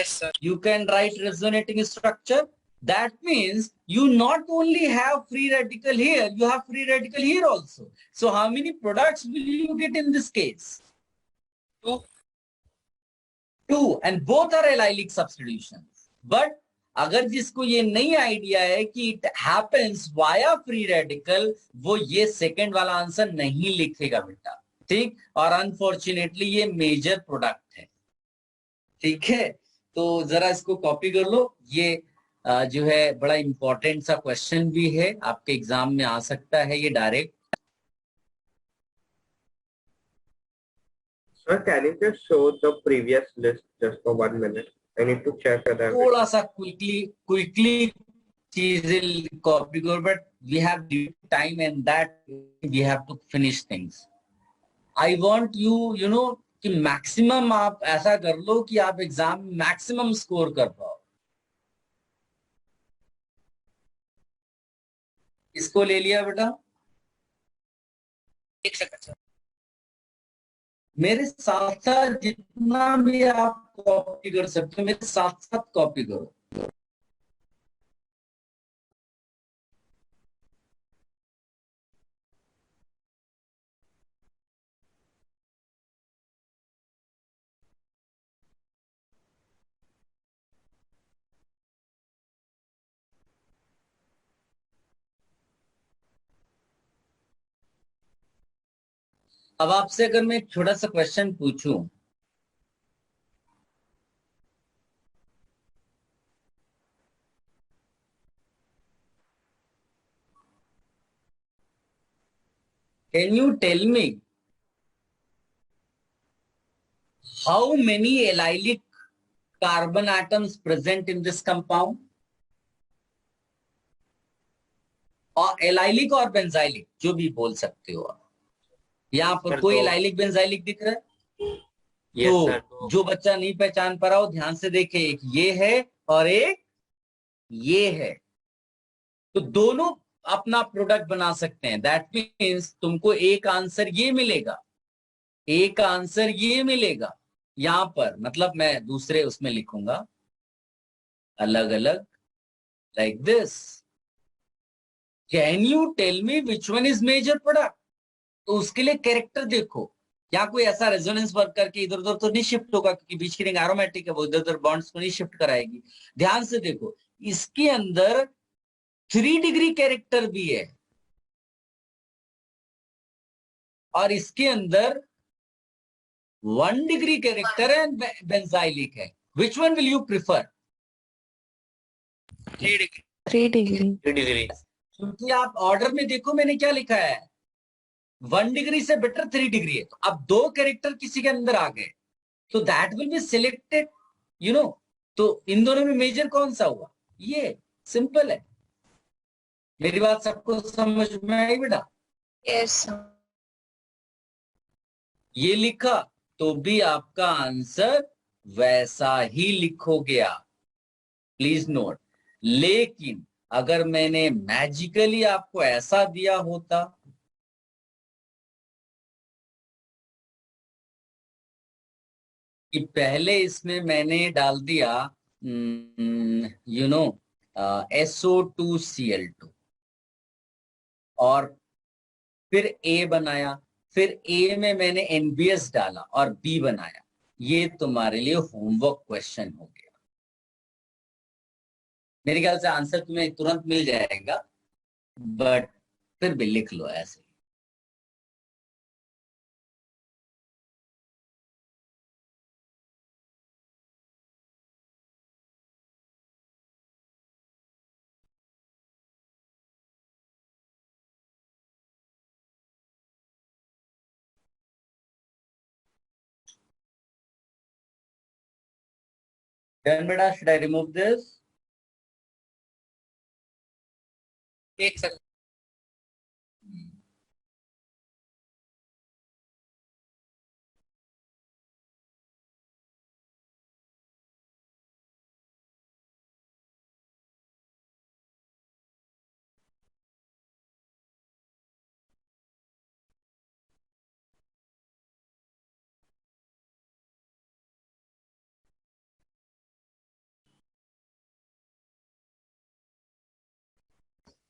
Yes, sir. You can write resonating structure. That means you not only have free radical here, you have free radical here also. So how many products will you get in this case? 2. 2, and both are allylic substitutions. But अगर जिसको ये नहीं idea है कि it happens via free radical, वो ये second वाला answer नहीं लिखेगा बेटा, ठीक. और अनफॉर्चुनेटली ये मेजर प्रोडक्ट है, ठीक है. तो जरा इसको कॉपी कर लो. ये जो है बड़ा इंपॉर्टेंट सा क्वेश्चन भी है, आपके एग्जाम में आ सकता है ये direct. Sir, can you just show the previous list just for 1 minute? I need to check whether थोड़ा सा क्विकली चीजें कॉपी करो, but we have time and that we have to finish things. I want you know कि maximum आप ऐसा कर लो कि आप एग्जाम में मैक्सिमम स्कोर कर पाओ. इसको ले लिया बेटा? एक सेकंड सर. मेरे साथ साथ जितना भी आप कॉपी कर सकते हो, मेरे साथ साथ कॉपी करो. अब आपसे अगर मैं एक छोटा सा क्वेश्चन पूछूं, can you tell me how many allylic carbon atoms present in this compound? और एलाइलिक और बेंजाइलिक जो भी बोल सकते हो आप. यहाँ पर कोई एलाइलिक बेंजाइलिक दिख रहा है? Yes, तो sir. जो बच्चा नहीं पहचान पा रहा हो ध्यान से देखे, एक ये है और एक ये है, तो दोनों अपना प्रोडक्ट बना सकते हैं. दैट मीन्स तुमको एक आंसर ये मिलेगा, एक आंसर ये मिलेगा. यहां पर मतलब मैं दूसरे उसमें लिखूंगा अलग अलग, like this. Can you tell me which one is major product? तो उसके लिए कैरेक्टर देखो, यहाँ कोई ऐसा रेजोनेंस वर्क करके इधर उधर तो नहीं शिफ्ट होगा, क्योंकि बीच की रिंग एरोमेटिक है, वो इधर उधर बॉन्ड्स को नहीं शिफ्ट कराएगी. ध्यान से देखो, इसके अंदर 3 डिग्री कैरेक्टर भी है और इसके अंदर 1 डिग्री कैरेक्टर है, बेंजाइलिक है. Which one will you prefer? 3 degree. 3 degree. 3 degree. क्योंकि आप ऑर्डर में देखो मैंने क्या लिखा है, 1 डिग्री से बेटर 3 डिग्री है. तो अब 2 कैरेक्टर किसी के अंदर आ गए, तो that will be selected, you know. तो इन दोनों में मेजर कौन सा हुआ? ये सिंपल है. मेरी बात सबको समझ में आई बेटा? Yes. ये लिखा तो भी आपका आंसर वैसा ही लिखोगे आप, प्लीज नोट. लेकिन अगर मैंने मैजिकली आपको ऐसा दिया होता, कि पहले इसमें मैंने डाल दिया यू नो SO2Cl2 और फिर A बनाया, फिर A में मैंने NBS डाला और B बनाया, ये तुम्हारे लिए होमवर्क क्वेश्चन हो गया. मेरे ख्याल से आंसर तुम्हें तुरंत मिल जाएगा, बट फिर भी लिख लो ऐसे. Then beta, should I remove this? एक सेकंड।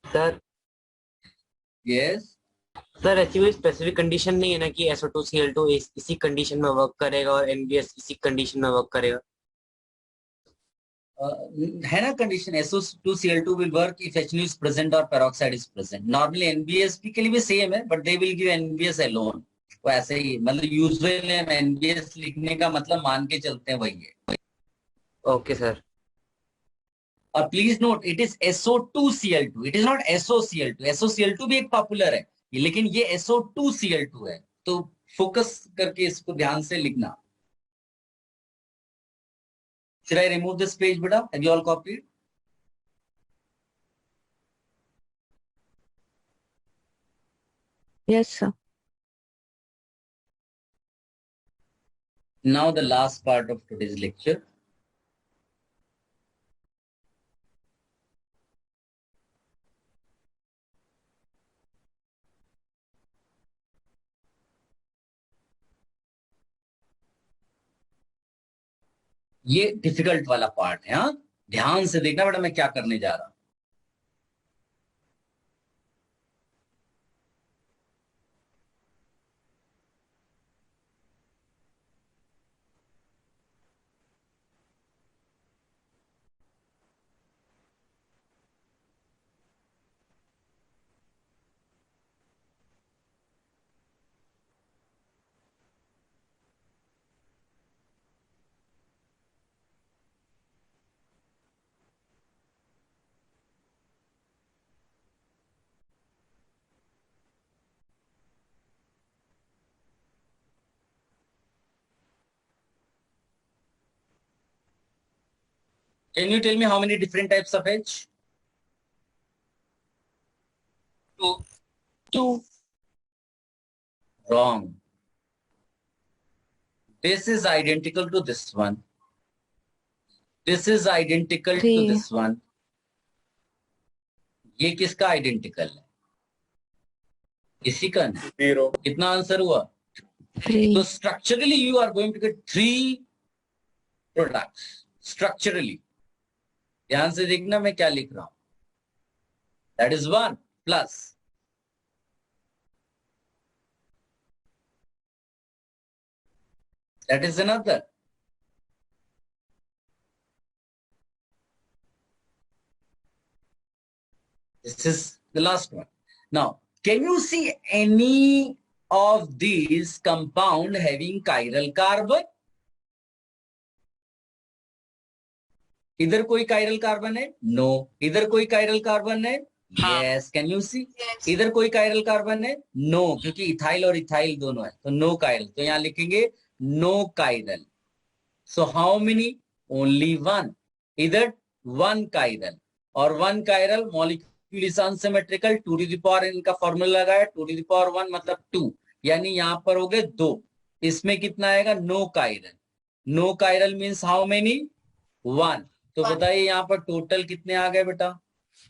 Sir Yes. सर ऐसी कोई स्पेसिफिक कंडीशन नहीं है ना कि SO2Cl2 इसी कंडीशन में वर्क करेगा और NBS इसी कंडीशन में वर्क करेगा? है ना condition, SO2Cl2 will work if HNO is present or peroxide is present. Normally NBS के लिए भी सेम है, but they will give NBS alone. वो ऐसे ही, मतलब यूजुअली हम NBS लिखने का मतलब मान के चलते हैं वही है। Okay sir. और please note, it is SO2Cl2, it is not SOCl2. SOCl2 भी एक पॉपुलर है, लेकिन ये SO2Cl2 है, तो फोकस करके इसको ध्यान से लिखना। Should I remove this page, beta? Have you all copied? Yes, sir. Now the last part of today's lecture. ये डिफिकल्ट वाला पार्ट है, हाँ ध्यान से देखना बेटा मैं क्या करने जा रहा हूं। Can you tell me how many different types of H? Two. Wrong. This is identical to this one. This is identical to Three. this one. ये किसका आइडेंटिकल है? इसी का नहीं। 0. कितना आंसर हुआ? 3. So structurally you are going to get 3 products. Structurally. ध्यान से देखना मैं क्या लिख रहा हूं. That is 1 plus. That is another. This is the last one. Now, can you see any of these compound having chiral carbon? इधर कोई chiral carbon है? No. इधर कोई chiral carbon है? Yes. Can you see? Yes. इधर कोई chiral carbon है? No. क्योंकि इथाइल और इथाइल दोनों है, तो no chiral. तो यहाँ लिखेंगे no chiral. So how many? Only 1. इधर 1 chiral और 1 chiral molecule is unsymmetrical. 2 to the power इनका फॉर्मूला लगाया, 2 to the power 1 मतलब 2, यानी यहाँ पर हो गए 2. इसमें कितना आएगा? no chiral. No chiral means how many? 1. तो बताइए यहाँ पर टोटल कितने आ गए बेटा?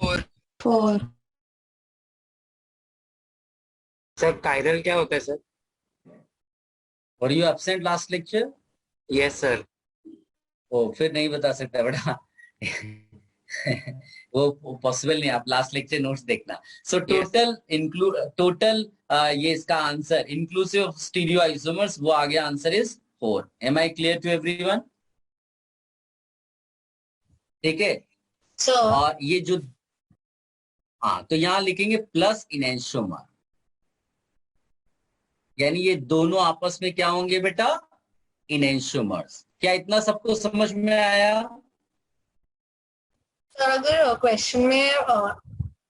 4. सर कायरल क्या होता है sir? Were you absent last lecture? Yes sir. ओ फिर नहीं बता सकता बेटा वो पॉसिबल नहीं, आप लास्ट लेक्चर नोट्स देखना. सो टोटल इंक्लूड टोटल ये इसका answer inclusive of stereo isomers, वो आ गया answer is 4. Am I clear to everyone? ठीक है. और ये जो हाँ, तो यहां लिखेंगे प्लस इनएंशियोमर, यानी ये दोनों आपस में क्या होंगे बेटा? इनएंशियोमर्स. क्या इतना सबको समझ में आया? सर अगर क्वेश्चन में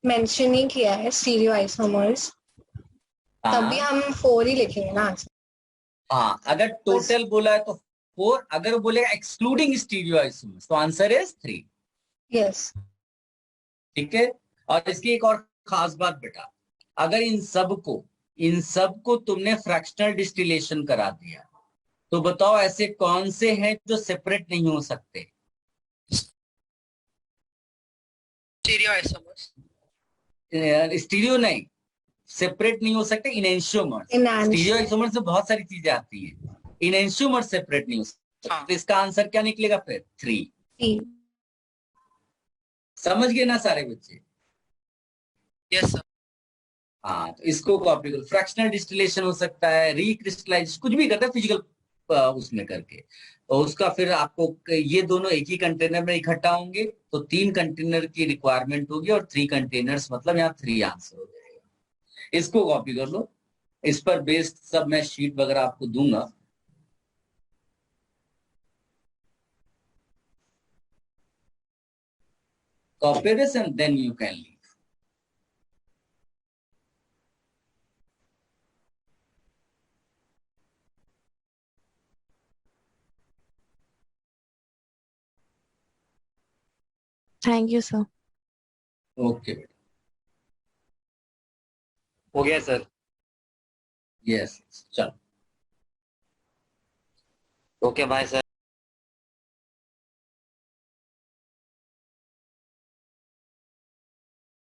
मेंशन ही किया है स्टीरियो आइसोमर्स, तभी हम 4 ही लिखेंगे ना आंसर. हाँ, अगर टोटल बोला है तो 4, अगर बोलेगा एक्सक्लूडिंग स्टीरियोआइसोमर्स तो आंसर इज 3. Yes. ठीक है. और इसकी एक और खास बात बेटा, अगर इन सब को तुमने फ्रैक्शनल डिस्टिलेशन करा दिया तो बताओ ऐसे कौन से हैं जो सेपरेट नहीं हो सकते? स्टीरियोआइसोमर्स. स्टीरियो नहीं, सेपरेट नहीं हो सकते. इनएंशियोमर्स. Enantiomer. स्टीरियोआइसोमर्स में बहुत सारी चीजें आती हैं, इनएंशियोमर्स सेपरेट नहीं हो सकते. हाँ. तो इसका आंसर क्या निकलेगा फिर? 3. 3. समझ गए ना सारे बच्चे? Yes sir. हाँ, तो इसको कॉपी करो. फ्रैक्शनल डिस्टिलेशन हो सकता है, रिक्रिस्टलाइज, कुछ भी करता है फिजिकल उसमें करके. और उसका फिर आपको ये दोनों एक ही कंटेनर में इकट्ठा होंगे तो 3 कंटेनर की रिक्वायरमेंट होगी और 3 कंटेनर्स मतलब यहाँ 3 आंसर हो जाएगा. इसको कॉपी कर लो. इस पर बेस्ड सब मैं शीट वगैरह आपको दूंगा. Copy this and then you can leave. Thank you, sir. Okay. हो गया सर. Yes. चलो. Okay bye sir.